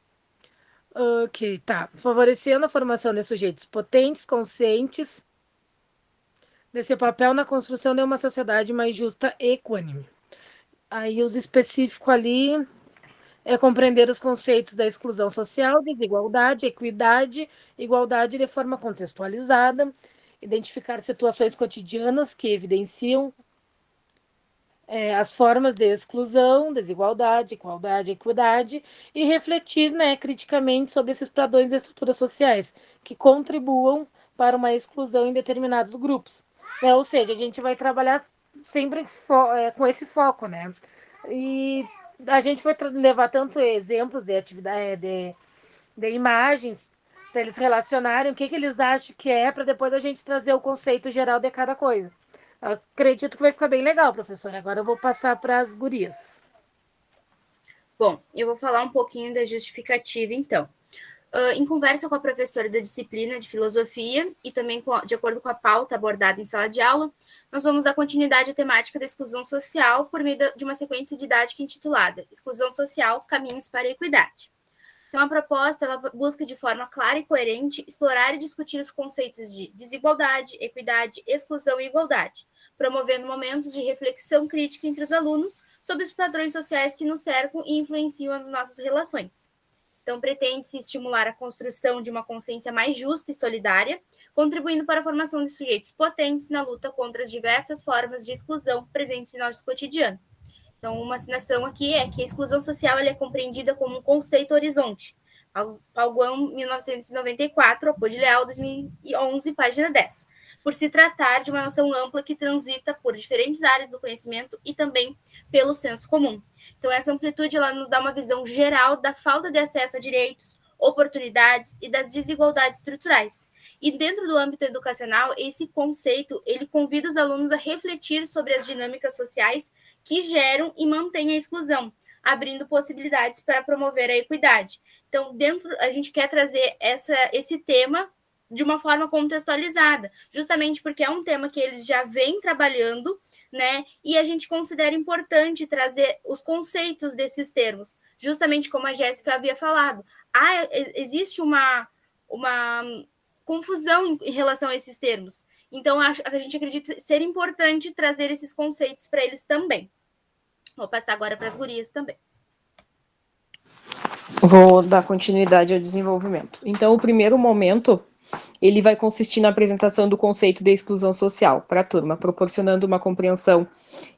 Ok, tá. Favorecendo a formação de sujeitos potentes, conscientes desse papel na construção de uma sociedade mais justa e equânime. Aí os específicos ali é compreender os conceitos da exclusão social, desigualdade, equidade, igualdade de forma contextualizada, identificar situações cotidianas que evidenciam as formas de exclusão, desigualdade, igualdade, equidade, e refletir, né, criticamente sobre esses padrões de estruturas sociais que contribuam para uma exclusão em determinados grupos. Ou seja, a gente vai trabalhar sempre com esse foco, né? E a gente vai levar tanto exemplos de atividade, de imagens, para eles relacionarem o que eles acham que é, para depois a gente trazer o conceito geral de cada coisa. Eu acredito que vai ficar bem legal, professora. Agora eu vou passar para as gurias. Bom, eu vou falar um pouquinho da justificativa, então. Em conversa com a professora da disciplina de filosofia e também de acordo com a pauta abordada em sala de aula, nós vamos dar continuidade à temática da exclusão social por meio de uma sequência didática intitulada Exclusão Social, Caminhos para a Equidade. Então, a proposta ela busca de forma clara e coerente explorar e discutir os conceitos de desigualdade, equidade, exclusão e igualdade, promovendo momentos de reflexão crítica entre os alunos sobre os padrões sociais que nos cercam e influenciam as nossas relações. Então, pretende-se estimular a construção de uma consciência mais justa e solidária, contribuindo para a formação de sujeitos potentes na luta contra as diversas formas de exclusão presentes em nosso cotidiano. Então, uma assinação aqui é que a exclusão social é compreendida como um conceito horizonte. Palguão, 1994, Opô de Leal, 2011, página 10. Por se tratar de uma noção ampla que transita por diferentes áreas do conhecimento e também pelo senso comum. Então, essa amplitude ela nos dá uma visão geral da falta de acesso a direitos, oportunidades e das desigualdades estruturais. E dentro do âmbito educacional, esse conceito, ele convida os alunos a refletir sobre as dinâmicas sociais que geram e mantêm a exclusão, abrindo possibilidades para promover a equidade. Então, a gente quer trazer esse tema de uma forma contextualizada, justamente porque é um tema que eles já vêm trabalhando, né? E a gente considera importante trazer os conceitos desses termos, justamente como a Jéssica havia falado. Existe uma confusão em relação a esses termos. Então, a gente acredita ser importante trazer esses conceitos para eles também. Vou passar agora para as gurias também. Vou dar continuidade ao desenvolvimento. Então, o primeiro momento, ele vai consistir na apresentação do conceito de exclusão social para a turma, proporcionando uma compreensão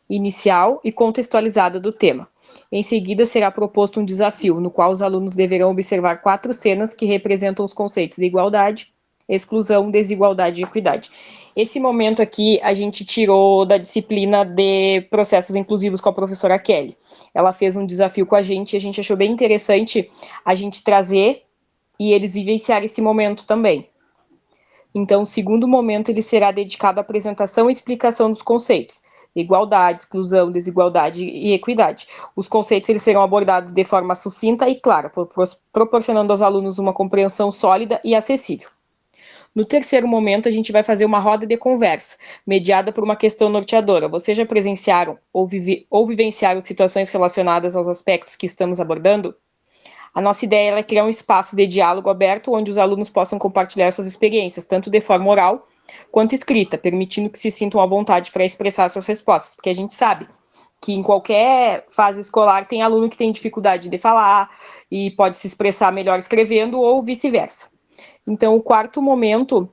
inicial e contextualizada do tema. Em seguida, será proposto um desafio, no qual os alunos deverão observar 4 cenas que representam os conceitos de igualdade, exclusão, desigualdade e equidade. Esse momento aqui a gente tirou da disciplina de processos inclusivos com a professora Kelly. Ela fez um desafio com a gente e a gente achou bem interessante a gente trazer e eles vivenciarem esse momento também. Então, o segundo momento ele será dedicado à apresentação e explicação dos conceitos: igualdade, exclusão, desigualdade e equidade. Os conceitos eles serão abordados de forma sucinta e clara, proporcionando aos alunos uma compreensão sólida e acessível. No terceiro momento, a gente vai fazer uma roda de conversa, mediada por uma questão norteadora. Vocês já presenciaram ou vivenciaram situações relacionadas aos aspectos que estamos abordando? A nossa ideia é criar um espaço de diálogo aberto, onde os alunos possam compartilhar suas experiências, tanto de forma oral quanto escrita, permitindo que se sintam à vontade para expressar suas respostas, porque a gente sabe que em qualquer fase escolar tem aluno que tem dificuldade de falar e pode se expressar melhor escrevendo ou vice-versa. Então, o quarto momento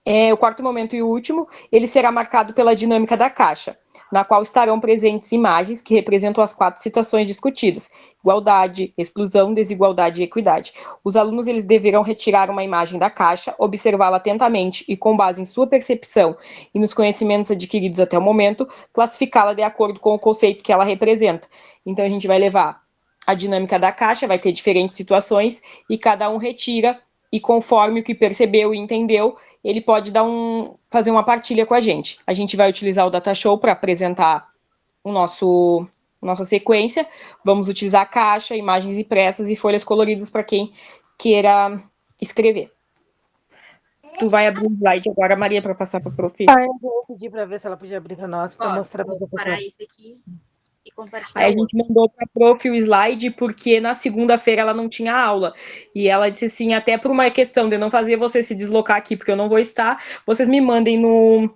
e o último, ele será marcado pela dinâmica da caixa, na qual estarão presentes imagens que representam as 4 situações discutidas: igualdade, exclusão, desigualdade e equidade. Os alunos eles deverão retirar uma imagem da caixa, observá-la atentamente e, com base em sua percepção e nos conhecimentos adquiridos até o momento, classificá-la de acordo com o conceito que ela representa. Então, a gente vai levar a dinâmica da caixa, vai ter diferentes situações e cada um retira, e conforme o que percebeu e entendeu, ele pode fazer uma partilha com a gente. A gente vai utilizar o DataShow para apresentar nossa sequência. Vamos utilizar a caixa, imagens impressas e folhas coloridas para quem queira escrever. Tu vai abrir o slide agora, Maria, para passar para a prof. Eu vou pedir para ver se ela podia abrir para nós, para mostrar para a Vou professora. parar esse aqui e compartilhar. Aí a gente mandou para a prof o slide, porque na segunda-feira ela não tinha aula. E ela disse assim, até por uma questão de não fazer você se deslocar aqui, porque eu não vou estar, vocês me mandem no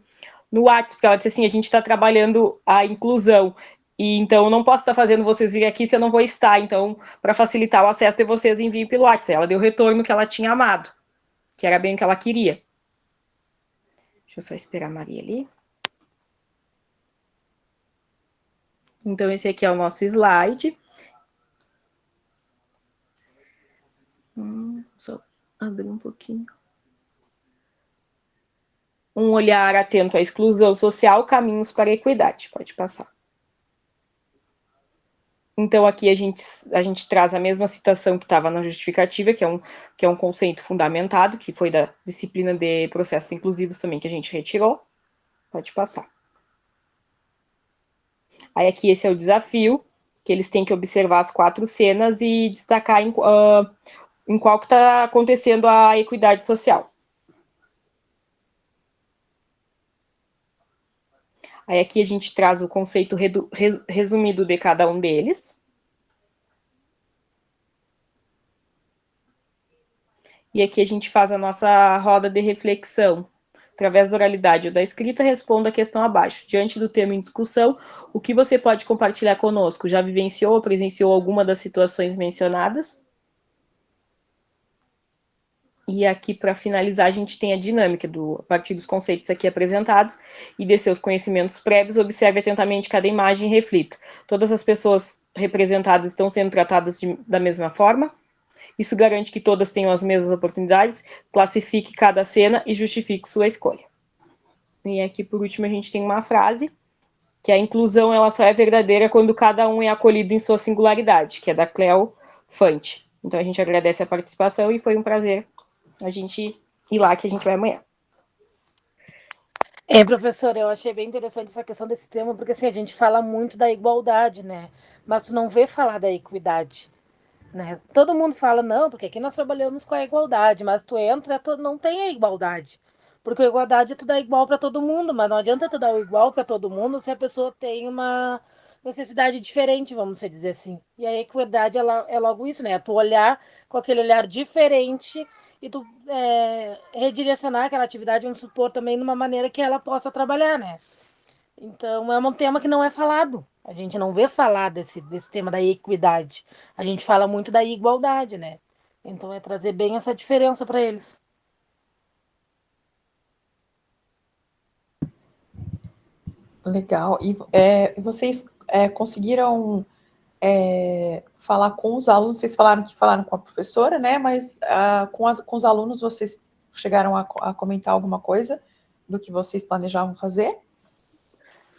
WhatsApp, porque ela disse assim, a gente está trabalhando a inclusão, e então eu não posso estar fazendo vocês virem aqui se eu não vou estar. Então, para facilitar o acesso de vocês, enviem pelo WhatsApp. Ela deu o retorno que ela tinha amado, que era bem o que ela queria. Deixa eu só esperar a Maria ali. Então, esse aqui é o nosso slide. Só abrir um pouquinho. Um olhar atento à exclusão social, caminhos para a equidade. Pode passar. Então, aqui a gente traz a mesma citação que estava na justificativa, que é um conceito fundamentado, que foi da disciplina de processos inclusivos também, que a gente retirou. Pode passar. Aí aqui esse é o desafio, que eles têm que observar as 4 cenas e destacar em qual que está acontecendo a equidade social. Aí aqui a gente traz o conceito resumido de cada um deles. E aqui a gente faz a nossa roda de reflexão. Através da oralidade ou da escrita, responda a questão abaixo. Diante do tema em discussão, o que você pode compartilhar conosco? Já vivenciou ou presenciou alguma das situações mencionadas? E aqui, para finalizar, a gente tem a dinâmica, a partir dos conceitos aqui apresentados e de seus conhecimentos prévios, observe atentamente cada imagem e reflita. Todas as pessoas representadas estão sendo tratadas da mesma forma? Isso garante que todas tenham as mesmas oportunidades? Classifique cada cena e justifique sua escolha. E aqui, por último, a gente tem uma frase, que a inclusão ela só é verdadeira quando cada um é acolhido em sua singularidade, que é da Cleo Fante. Então, a gente agradece a participação e foi um prazer a gente ir lá, que a gente vai amanhã. Professora, eu achei bem interessante essa questão desse tema, porque assim, a gente fala muito da igualdade, né? Mas tu não vê falar da equidade. Né? Todo mundo fala, não, porque aqui nós trabalhamos com a igualdade, mas tu entra, não tem a igualdade. Porque a igualdade é tu dar igual para todo mundo, mas não adianta tu dar o igual para todo mundo se a pessoa tem uma necessidade diferente, vamos dizer assim. E a equidade é logo isso, né? Tu olhar com aquele olhar diferente e tu redirecionar aquela atividade, vamos supor, também de uma maneira que ela possa trabalhar, né? Então, é um tema que não é falado. A gente não vê falar desse tema da equidade. A gente fala muito da igualdade, né? Então, é trazer bem essa diferença para eles. Legal. E vocês conseguiram falar com os alunos? Vocês falaram que falaram com a professora, né? Mas com os alunos, vocês chegaram a comentar alguma coisa do que vocês planejavam fazer?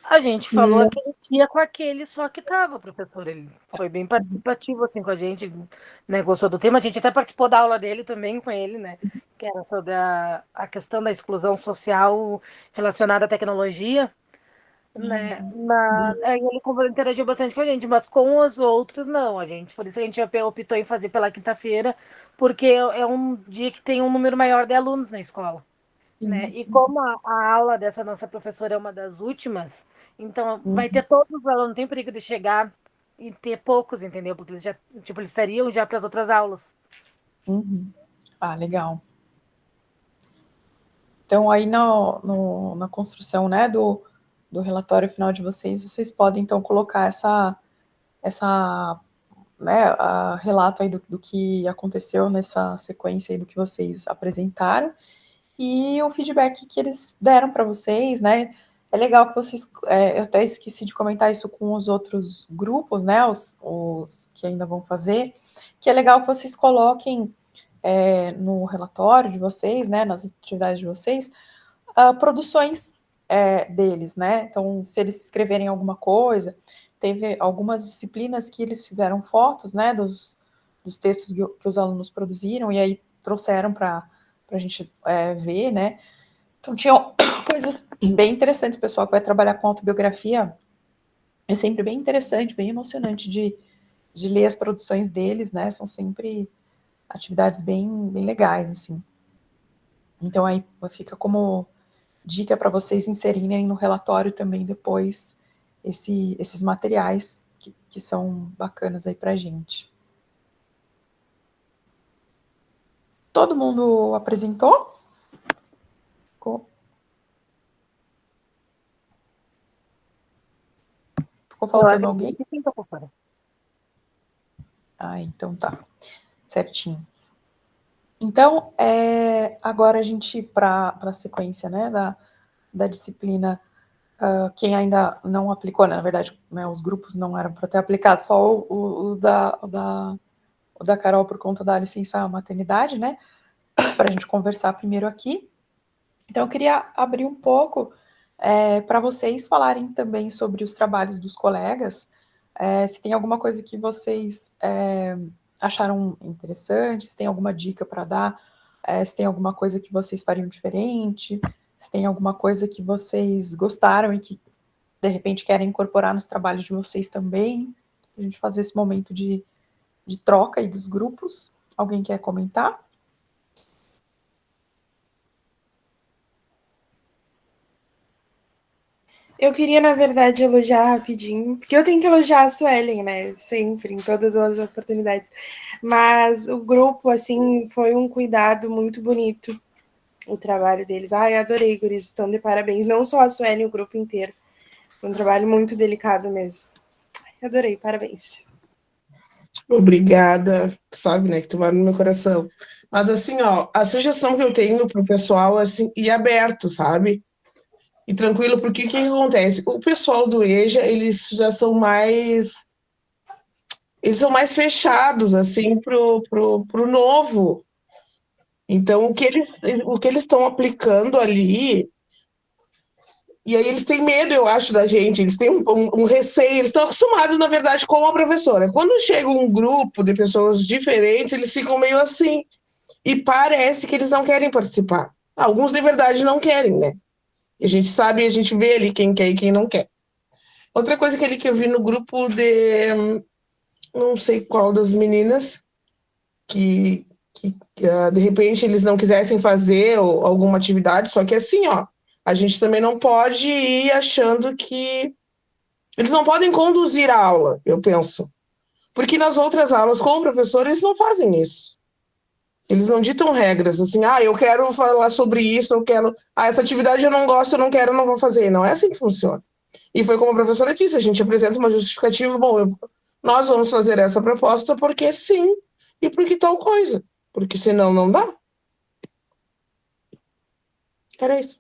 A gente falou aquele dia com aquele só que estava, professor. Ele foi bem participativo assim com a gente, né? Gostou do tema. A gente até participou da aula dele também com ele, né? que era sobre a questão da exclusão social relacionada à tecnologia, né? Aí ele interagiu bastante com a gente, mas com os outros não, por isso a gente optou em fazer pela quinta-feira, porque é um dia que tem um número maior de alunos na escola, né? E como a aula dessa nossa professora é uma das últimas, então vai ter todos os alunos, não tem perigo de chegar e ter poucos, entendeu? Porque eles eles estariam já para as outras aulas. Ah, legal. Então, aí na construção, né, do relatório final de vocês podem, então, colocar né, relato aí do que aconteceu nessa sequência aí do que vocês apresentaram e o feedback que eles deram para vocês, né? É legal que vocês, eu até esqueci de comentar isso com os outros grupos, né, os que ainda vão fazer, que é legal que vocês coloquem no relatório de vocês, né, nas atividades de vocês, produções deles, né? Então, se eles escreverem alguma coisa, teve algumas disciplinas que eles fizeram fotos, né, dos textos que os alunos produziram, e aí trouxeram para a gente ver, né? Então, tinham coisas bem interessantes, o pessoal que vai trabalhar com autobiografia, é sempre bem interessante, bem emocionante de ler as produções deles, né? São sempre atividades bem legais, assim. Então, aí fica como dica para vocês inserirem no relatório também depois esses materiais que são bacanas aí para a gente. Todo mundo apresentou? Ficou faltando alguém? Ah, então tá. Certinho. Então, agora a gente, para a sequência, né, da disciplina, quem ainda não aplicou, na verdade, né, os grupos não eram para ter aplicado, só o da Carol por conta da licença maternidade, né, para a gente conversar primeiro aqui. Então, eu queria abrir um pouco para vocês falarem também sobre os trabalhos dos colegas, se tem alguma coisa que vocês acharam interessante, se tem alguma dica para dar, se tem alguma coisa que vocês fariam diferente, se tem alguma coisa que vocês gostaram e que, de repente, querem incorporar nos trabalhos de vocês também, a gente fazer esse momento de troca aí dos grupos. Alguém quer comentar? Eu queria, na verdade, elogiar rapidinho, porque eu tenho que elogiar a Suelen, né? Sempre, em todas as oportunidades. Mas o grupo, assim, foi um cuidado muito bonito, o trabalho deles. Ai, adorei, guris, estão de parabéns. Não só a Suelen, o grupo inteiro. Foi um trabalho muito delicado mesmo. Adorei, parabéns. Obrigada, sabe, né, que tu vai no meu coração. Mas, assim, ó, a sugestão que eu tenho pro pessoal, assim, ir aberto, sabe? E tranquilo, porque o que acontece? O pessoal do EJA, eles já são mais... Eles são mais fechados, assim, pro novo. Então, o que eles estão aplicando ali... E aí eles têm medo, eu acho, da gente. Eles têm um receio. Eles estão acostumados, na verdade, com a professora. Quando chega um grupo de pessoas diferentes, eles ficam meio assim. E parece que eles não querem participar. Alguns, de verdade, não querem, né? E a gente sabe, a gente vê ali quem quer e quem não quer. Outra coisa que eu vi no grupo não sei qual das meninas, que de repente eles não quisessem fazer alguma atividade, só que assim, ó, a gente também não pode ir achando que... Eles não podem conduzir a aula, eu penso. Porque nas outras aulas com o professor, eles não fazem isso. Eles não ditam regras, assim, eu quero falar sobre isso, eu quero... essa atividade eu não gosto, eu não quero, eu não vou fazer. Não é assim que funciona. E foi como a professora disse, a gente apresenta uma justificativa, nós vamos fazer essa proposta porque sim, e porque tal coisa. Porque senão não dá. Era isso.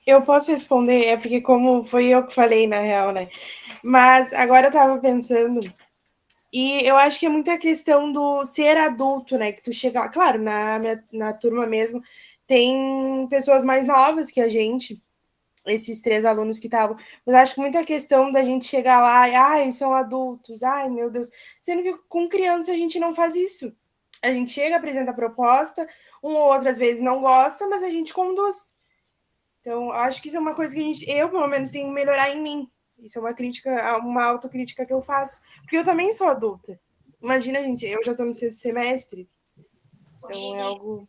Eu posso responder, porque como foi eu que falei, na real, né? Mas agora eu tava pensando... E eu acho que é muita questão do ser adulto, né? Que tu chega lá, claro, na turma mesmo, tem pessoas mais novas que a gente, esses 3 alunos que estavam, mas eu acho que muita questão da gente chegar lá e, são adultos, ai, meu Deus. Sendo que com criança a gente não faz isso. A gente chega, apresenta a proposta, um ou outras vezes não gosta, mas a gente conduz. Então, acho que isso é uma coisa que eu, pelo menos, tenho que melhorar em mim. Isso é uma crítica, uma autocrítica que eu faço. Porque eu também sou adulta. Imagina, gente, eu já estou no 6º semestre. Então, é algo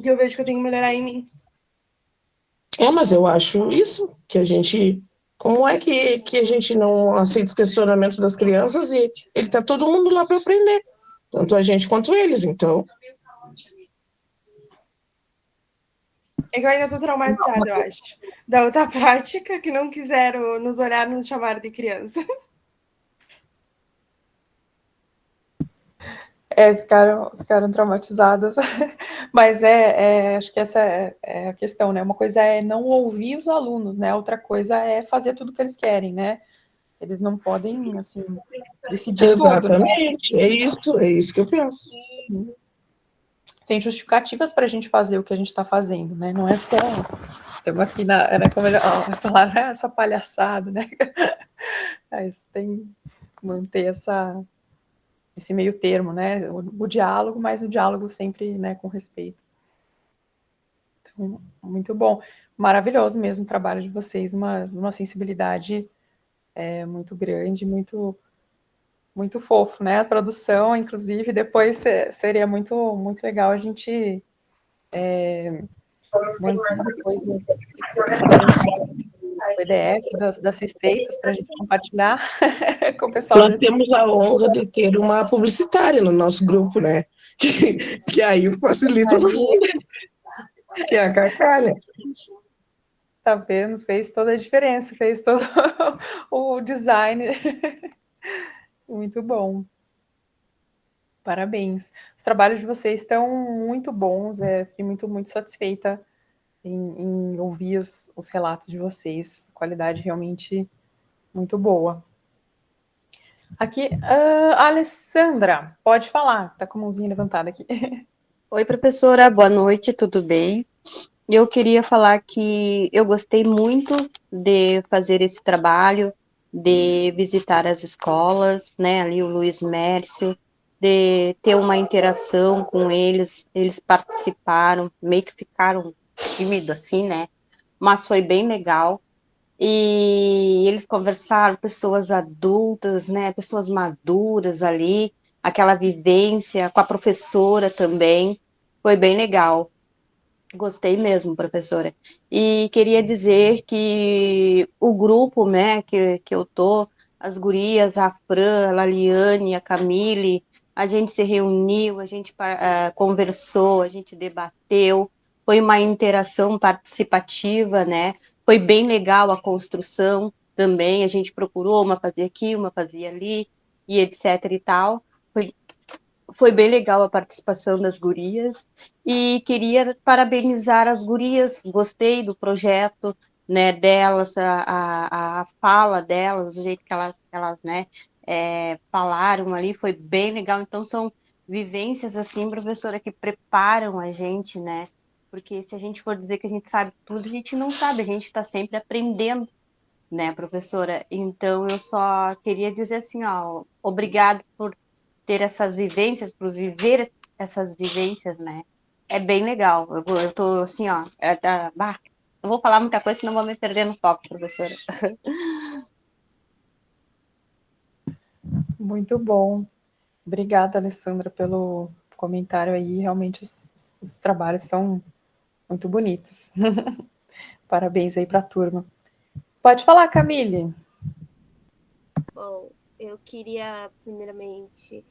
que eu vejo que eu tenho que melhorar em mim. Mas eu acho isso, que a gente... Como é que a gente não aceita os questionamentos das crianças e ele tá todo mundo lá para aprender, tanto a gente quanto eles, então... É que eu ainda estou traumatizada, eu acho, da outra prática, que não quiseram nos olhar e nos chamaram de criança. Ficaram traumatizadas. Mas acho que essa é a questão, né? Uma coisa é não ouvir os alunos, né? Outra coisa é fazer tudo o que eles querem, né? Eles não podem, assim, decidir tudo, né? Exatamente, é isso que eu penso. Tem justificativas para a gente fazer o que a gente está fazendo, né? Não é só... Estamos aqui como falar, essa palhaçada, né? Mas tem que manter esse meio termo, né? O diálogo, mas o diálogo sempre, né, com respeito. Então, muito bom. Maravilhoso mesmo o trabalho de vocês, uma sensibilidade muito grande, muito fofo, né? A produção, inclusive, depois seria muito, muito legal a gente mandar depois o PDF das receitas para a gente compartilhar com o pessoal. Nós temos a honra de ter uma publicitária no nosso grupo, né? Que aí facilita bastante. Que é a Cacá, né? Tá vendo? Fez toda a diferença, fez todo o design. Muito bom. Parabéns. Os trabalhos de vocês estão muito bons. Fiquei muito, muito satisfeita em ouvir os relatos de vocês. Qualidade realmente muito boa. Aqui, a Alessandra, pode falar. Está com a mãozinha levantada aqui. Oi, professora. Boa noite, tudo bem? Eu queria falar que eu gostei muito de fazer esse trabalho, de visitar as escolas, né, ali o Luiz Mércio, de ter uma interação com eles participaram, meio que ficaram tímidos assim, né, mas foi bem legal, e eles conversaram, pessoas adultas, né, pessoas maduras ali, aquela vivência com a professora também, foi bem legal. Gostei mesmo, professora. E queria dizer que o grupo, né, que eu tô, as gurias, a Fran, a Laliane, a Camille, a gente se reuniu, a gente conversou, a gente debateu, foi uma interação participativa, né, foi bem legal a construção também, a gente procurou, uma fazia aqui, uma fazia ali, e etc e tal. Foi bem legal a participação das gurias e queria parabenizar as gurias, gostei do projeto, né, delas, a fala delas, o jeito que elas né, falaram ali, foi bem legal. Então são vivências assim, professora, que preparam a gente, né, porque se a gente for dizer que a gente sabe tudo, a gente não sabe, a gente está sempre aprendendo, né, professora? Então eu só queria dizer assim, ó, obrigado por ter essas vivências, por viver essas vivências, né? É bem legal. Eu tô assim, ó, não vou falar muita coisa, senão vou me perder no foco, professora. Muito bom. Obrigada, Alessandra, pelo comentário aí. Realmente os trabalhos são muito bonitos. Parabéns aí para a turma. Pode falar, Camille. Bom, eu queria, primeiramente,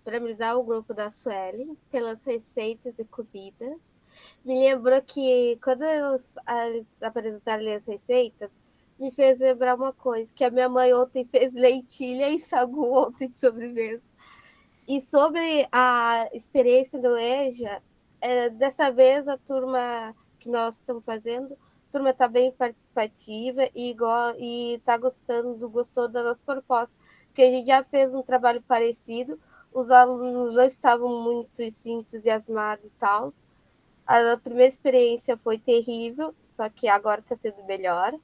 parabenizar o grupo da Sueli pelas receitas e comidas. Me lembrou que quando eles apresentaram as receitas, me fez lembrar uma coisa, que a minha mãe ontem fez lentilha e sagu ontem de sobremesa. E sobre a experiência do EJA, dessa vez a turma que nós estamos fazendo, a turma está bem participativa e está gostou da nossa proposta, porque a gente já fez um trabalho parecido, os alunos não estavam muito assim, entusiasmados e tal. A primeira experiência foi terrível, só que agora está sendo melhor.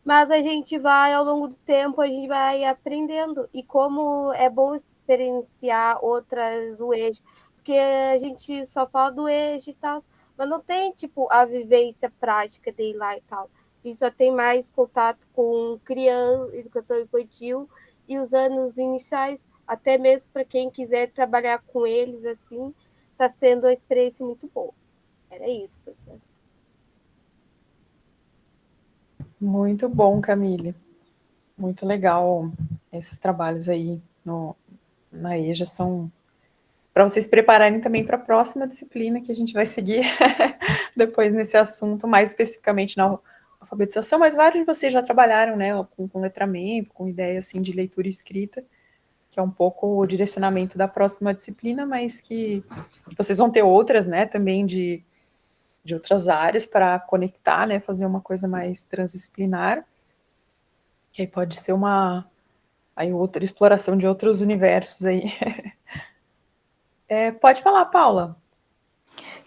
Mas a gente vai, ao longo do tempo, a gente vai aprendendo. E como é bom experienciar outras UEJ, porque porque a gente só fala do EJA e tal, mas não tem, tipo, a vivência prática dele lá e tal. A gente só tem mais contato com criança, educação infantil e os anos iniciais, até mesmo para quem quiser trabalhar com eles, assim, está sendo uma experiência muito boa. Era isso, pessoal. Muito bom, Camille. Muito legal esses trabalhos aí na EJA, são para vocês prepararem também para a próxima disciplina que a gente vai seguir depois nesse assunto, mais especificamente na alfabetização, mas vários de vocês já trabalharam, né, com letramento, com ideia assim de leitura e escrita, que é um pouco o direcionamento da próxima disciplina, mas que vocês vão ter outras, né, também de outras áreas para conectar, né, fazer uma coisa mais transdisciplinar, que aí pode ser aí outra exploração de outros universos aí. Pode falar, Paula.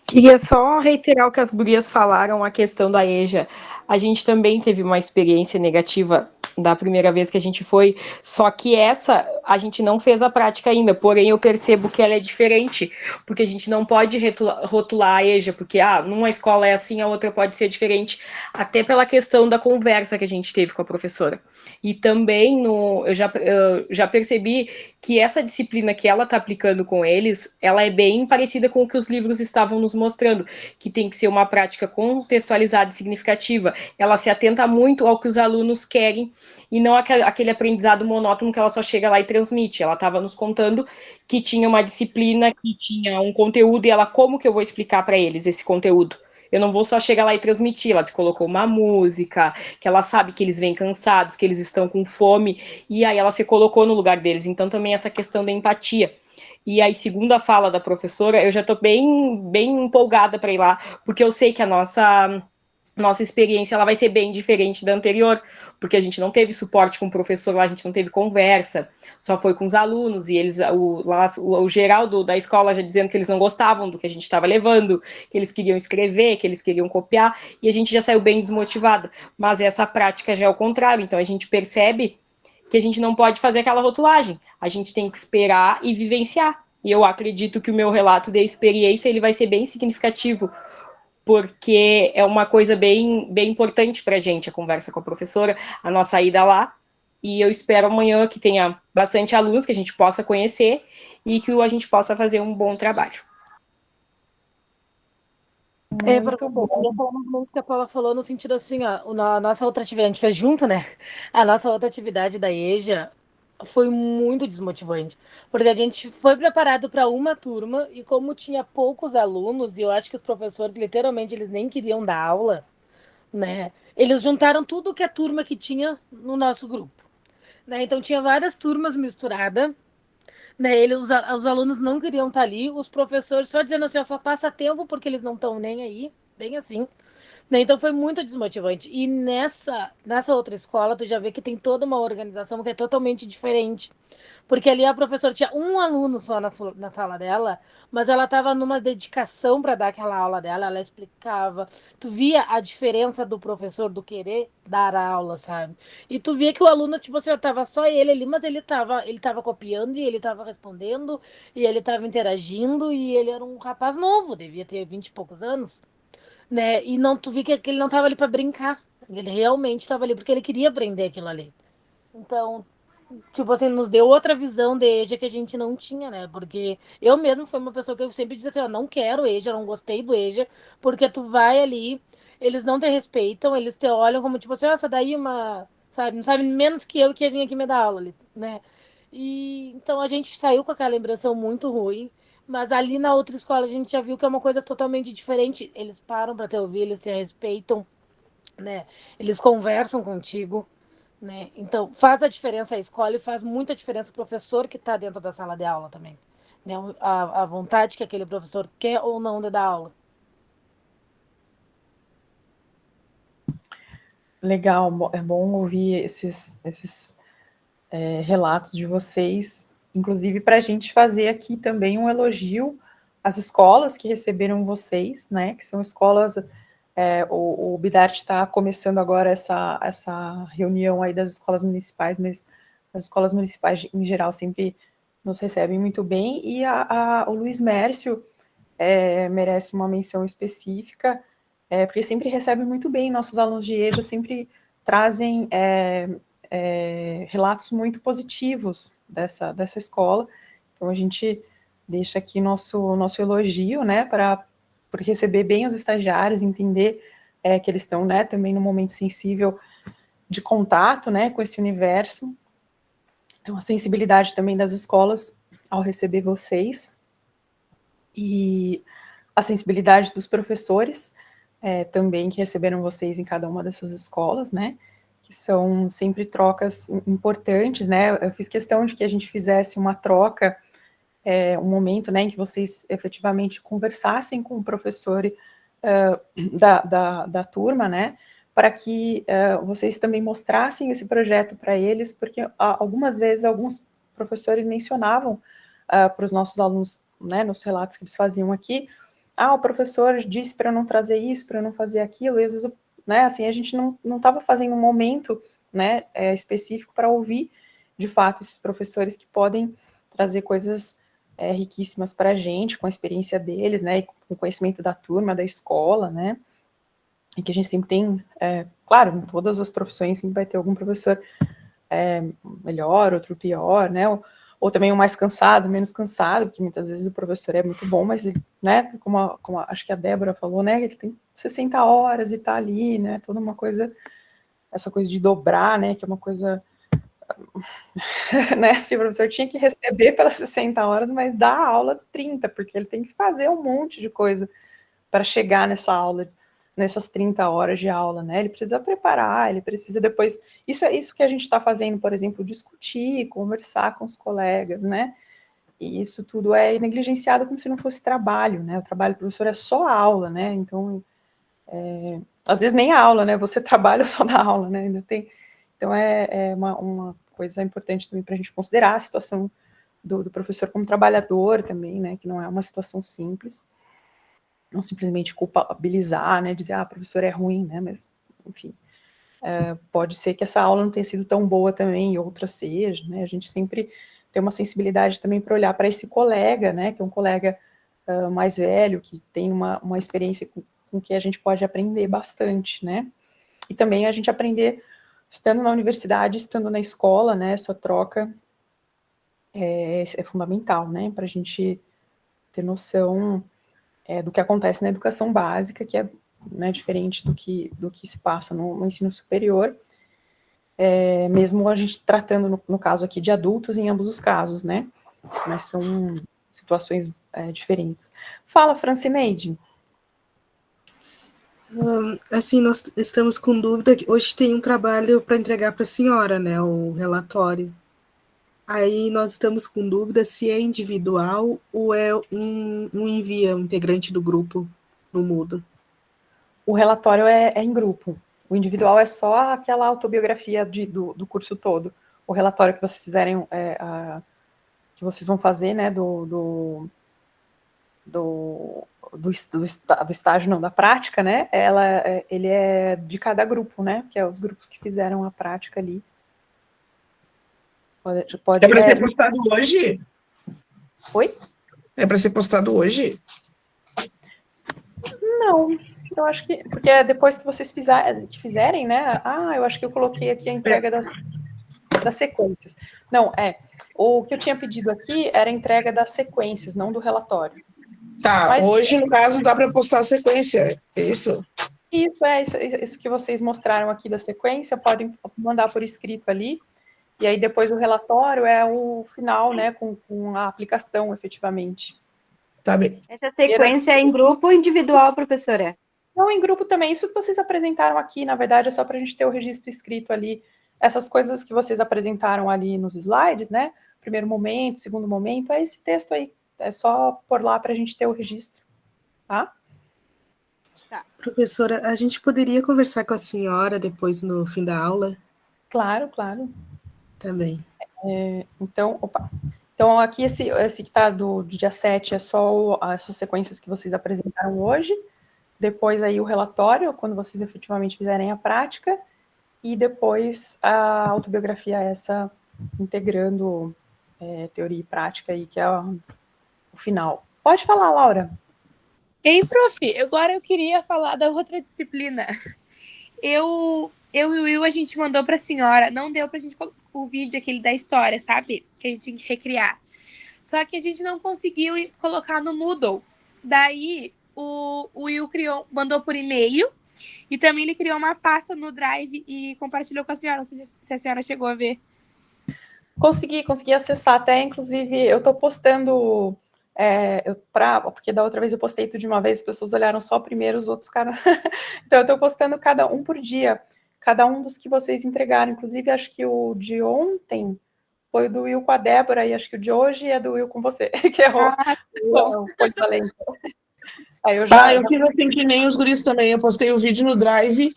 Queria só reiterar o que as gurias falaram, a questão da EJA. A gente também teve uma experiência negativa da primeira vez que a gente foi, só que essa a gente não fez a prática ainda, porém eu percebo que ela é diferente, porque a gente não pode rotular a EJA, porque numa escola é assim, a outra pode ser diferente, até pela questão da conversa que a gente teve com a professora. E também eu já percebi que essa disciplina que ela está aplicando com eles, ela é bem parecida com o que os livros estavam nos mostrando, que tem que ser uma prática contextualizada e significativa. Ela se atenta muito ao que os alunos querem e não aquele aprendizado monótono que ela só chega lá e transmite. Ela estava nos contando que tinha uma disciplina, que tinha um conteúdo, e ela, como que eu vou explicar para eles esse conteúdo? Eu não vou só chegar lá e transmitir. Ela colocou uma música, que ela sabe que eles vêm cansados, que eles estão com fome, e aí ela se colocou no lugar deles. Então também essa questão da empatia. E aí, segundo a fala da professora, eu já estou bem empolgada para ir lá, porque eu sei que a nossa experiência ela vai ser bem diferente da anterior, porque a gente não teve suporte com o professor lá, a gente não teve conversa, só foi com os alunos, e eles, o geral da escola já dizendo que eles não gostavam do que a gente estava levando, que eles queriam escrever, que eles queriam copiar, e a gente já saiu bem desmotivada. Mas essa prática já é o contrário, então a gente percebe que a gente não pode fazer aquela rotulagem, a gente tem que esperar e vivenciar. E eu acredito que o meu relato de experiência ele vai ser bem significativo, porque é uma coisa bem importante para a gente, a conversa com a professora, a nossa ida lá, e eu espero amanhã que tenha bastante alunos, que a gente possa conhecer, e que a gente possa fazer um bom trabalho. Muito bom. Eu ia falar uma coisa que a Paula falou no sentido assim, ó, na nossa outra atividade, a gente fez junto, né? A nossa outra atividade da EJA foi muito desmotivante, porque a gente foi preparado para uma turma e como tinha poucos alunos, e eu acho que os professores, literalmente, eles nem queriam dar aula, né? Eles juntaram tudo que a turma que tinha no nosso grupo, né? Então tinha várias turmas misturadas, né? Os alunos não queriam estar ali, os professores só dizendo assim, ó, só passa tempo porque eles não estão nem aí, bem assim. Né? Então foi muito desmotivante. E nessa outra escola, tu já vê que tem toda uma organização que é totalmente diferente. Porque ali a professora tinha um aluno só na sala dela, mas ela estava numa dedicação para dar aquela aula dela, ela explicava. Tu via a diferença do professor do querer dar a aula, sabe? E tu via que o aluno, tipo assim, tava só ele ali, mas ele tava copiando e ele tava respondendo e ele tava interagindo e ele era um rapaz novo, devia ter 20 e poucos anos, né? E não, tu via que ele não tava ali para brincar. Ele realmente estava ali porque ele queria aprender aquilo ali. Então, tipo assim, nos deu outra visão de EJA que a gente não tinha, né? Porque eu mesmo fui uma pessoa que eu sempre disse assim, ó, não quero EJA, não gostei do EJA, porque tu vai ali, eles não te respeitam, eles te olham como tipo assim, ó, essa daí sabe, não sabe menos que eu que ia vir aqui me dar aula ali, né? E então a gente saiu com aquela lembrança muito ruim, mas ali na outra escola a gente já viu que é uma coisa totalmente diferente. Eles param para te ouvir, eles te respeitam, né? Eles conversam contigo, né? Então, faz a diferença a escola e faz muita diferença o professor que está dentro da sala de aula também. Né? A vontade que aquele professor quer ou não de dar aula. Legal, é bom ouvir esses relatos de vocês, inclusive para a gente fazer aqui também um elogio às escolas que receberam vocês, né? Que são escolas. O Bidart está começando agora essa reunião aí das escolas municipais, mas as escolas municipais em geral sempre nos recebem muito bem, e o Luiz Mércio merece uma menção específica, porque sempre recebe muito bem, nossos alunos de EJA sempre trazem relatos muito positivos dessa escola, então a gente deixa aqui nosso elogio, né, por receber bem os estagiários, entender que eles estão, né, também num momento sensível de contato, né, com esse universo. Então, a sensibilidade também das escolas ao receber vocês, e a sensibilidade dos professores também que receberam vocês em cada uma dessas escolas, né, que são sempre trocas importantes, né, eu fiz questão de que a gente fizesse uma troca, um momento, né, em que vocês efetivamente conversassem com o professor da turma, né, para que vocês também mostrassem esse projeto para eles, porque algumas vezes alguns professores mencionavam para os nossos alunos, né, nos relatos que eles faziam aqui, o professor disse para eu não trazer isso, para eu não fazer aquilo, e às vezes, né, assim, a gente não estava fazendo um momento, né, específico para ouvir, de fato, esses professores que podem trazer coisas riquíssimas para a gente, com a experiência deles, né, e com o conhecimento da turma, da escola, né, e que a gente sempre tem, claro, em todas as profissões sempre vai ter algum professor melhor, outro pior, né, ou também um mais cansado, menos cansado, porque muitas vezes o professor é muito bom, mas ele, né, como acho que a Débora falou, né, ele tem 60 horas e tá ali, né, toda uma coisa, essa coisa de dobrar, né, que é uma coisa, né, assim, o professor tinha que receber pelas 60 horas, mas dá aula 30, porque ele tem que fazer um monte de coisa para chegar nessa aula, nessas 30 horas de aula, né, ele precisa preparar, ele precisa depois, isso é isso que a gente está fazendo, por exemplo, discutir, conversar com os colegas, né, e isso tudo é negligenciado como se não fosse trabalho, né, o trabalho do professor é só a aula, né, então, às vezes nem a aula, né, você trabalha só da aula, né, ainda tem, então é uma coisa importante também para a gente considerar a situação do professor como trabalhador também, né, que não é uma situação simples, não simplesmente culpabilizar, né, dizer, o professor é ruim, né, mas, enfim, pode ser que essa aula não tenha sido tão boa também, e outra seja, né, a gente sempre tem uma sensibilidade também para olhar para esse colega, né, que é um colega mais velho, que tem uma experiência com que a gente pode aprender bastante, né, e também a gente aprender, estando na universidade, estando na escola, né, essa troca é fundamental, né, para a gente ter noção do que acontece na educação básica, que é, né, diferente do que se passa no ensino superior, mesmo a gente tratando, no caso aqui, de adultos em ambos os casos, né, mas são situações diferentes. Fala, Francineide. Assim, nós estamos com dúvida, hoje tem um trabalho para entregar para a senhora, né, o relatório. Aí nós estamos com dúvida se é individual ou é um integrante do grupo no Moodle. O relatório é em grupo. O individual é só aquela autobiografia do curso todo. O relatório que vocês fizerem, que vocês vão fazer, né, do estágio, não, da prática, né, ele é de cada grupo, né, que é os grupos que fizeram a prática ali. É para ser postado hoje? Oi? É para ser postado hoje? Não, eu acho que, porque depois que vocês fizerem, né, eu acho que eu coloquei aqui a entrega das sequências. Não, o que eu tinha pedido aqui era a entrega das sequências, não do relatório. Tá, mas hoje, no caso, dá para postar a sequência, é isso? Isso que vocês mostraram aqui da sequência, podem mandar por escrito ali, e aí depois o relatório é o final, né, com a aplicação, efetivamente. Tá bem. Essa sequência é em grupo ou individual, professora? Não, em grupo também. Isso que vocês apresentaram aqui, na verdade, é só para a gente ter o registro escrito ali. Essas coisas que vocês apresentaram ali nos slides, né? Primeiro momento, segundo momento, é esse texto aí. É só pôr lá para a gente ter o registro, tá? Tá. Professora, a gente poderia conversar com a senhora depois no fim da aula? Claro, claro. Também. Então, aqui esse que está do dia 7 é só essas sequências que vocês apresentaram hoje, depois aí o relatório, quando vocês efetivamente fizerem a prática, e depois a autobiografia essa integrando teoria e prática aí, que é o final. Pode falar, Laura. Hein, prof? Agora eu queria falar da outra disciplina. Eu e o Will, a gente mandou pra senhora, não deu pra gente o vídeo aquele da história, sabe? Que a gente tinha que recriar. Só que a gente não conseguiu colocar no Moodle. Daí, o Will mandou por e-mail e também ele criou uma pasta no Drive e compartilhou com a senhora. Não sei se a senhora chegou a ver. Consegui acessar até, inclusive, eu tô postando, porque da outra vez eu postei tudo de uma vez, as pessoas olharam só primeiro, os outros ficaram... Então, eu tô postando cada um por dia, cada um dos que vocês entregaram. Inclusive, acho que o de ontem foi do Will com a Débora, e acho que o de hoje é do Will com você, que é o polivalente. Aí eu fiz assim que nem os guris também, eu postei o vídeo no Drive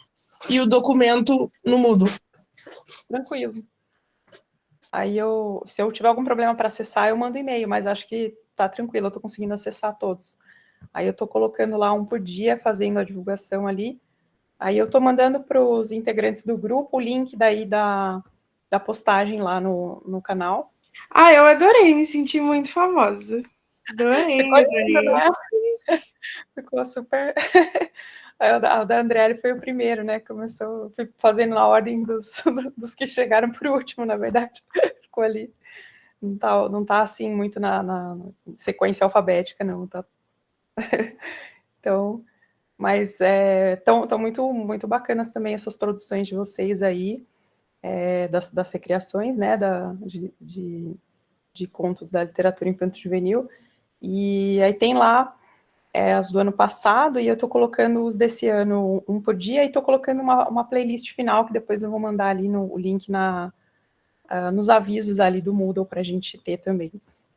e o documento no Moodle. Tranquilo. Aí se eu tiver algum problema para acessar, eu mando e-mail, mas acho que tá tranquilo, eu tô conseguindo acessar todos. Aí eu tô colocando lá um por dia, fazendo a divulgação ali. Aí eu tô mandando para os integrantes do grupo o link daí da postagem lá no canal. Eu adorei, me senti muito famosa. Adorei. Ficou super... A da André foi o primeiro, né? Começou fazendo na ordem dos que chegaram por último, na verdade. Ficou ali. Não tá assim muito na sequência alfabética, não. Tá? Então, mas estão muito, muito bacanas também essas produções de vocês aí, das recriações, né? De contos da literatura infanto-juvenil. E aí tem lá as do ano passado, e eu estou colocando os desse ano um por dia, e estou colocando uma playlist final, que depois eu vou mandar ali o link nos avisos ali do Moodle, para a gente ter também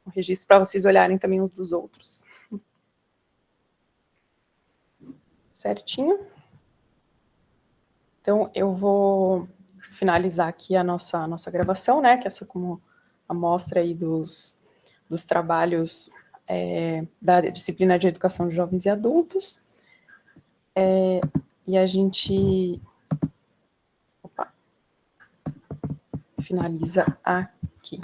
um registro, para vocês olharem também uns dos outros. Certinho? Então, eu vou finalizar aqui a nossa gravação, né, que é essa como amostra aí dos trabalhos da disciplina de Educação de Jovens e Adultos, e a gente finaliza aqui.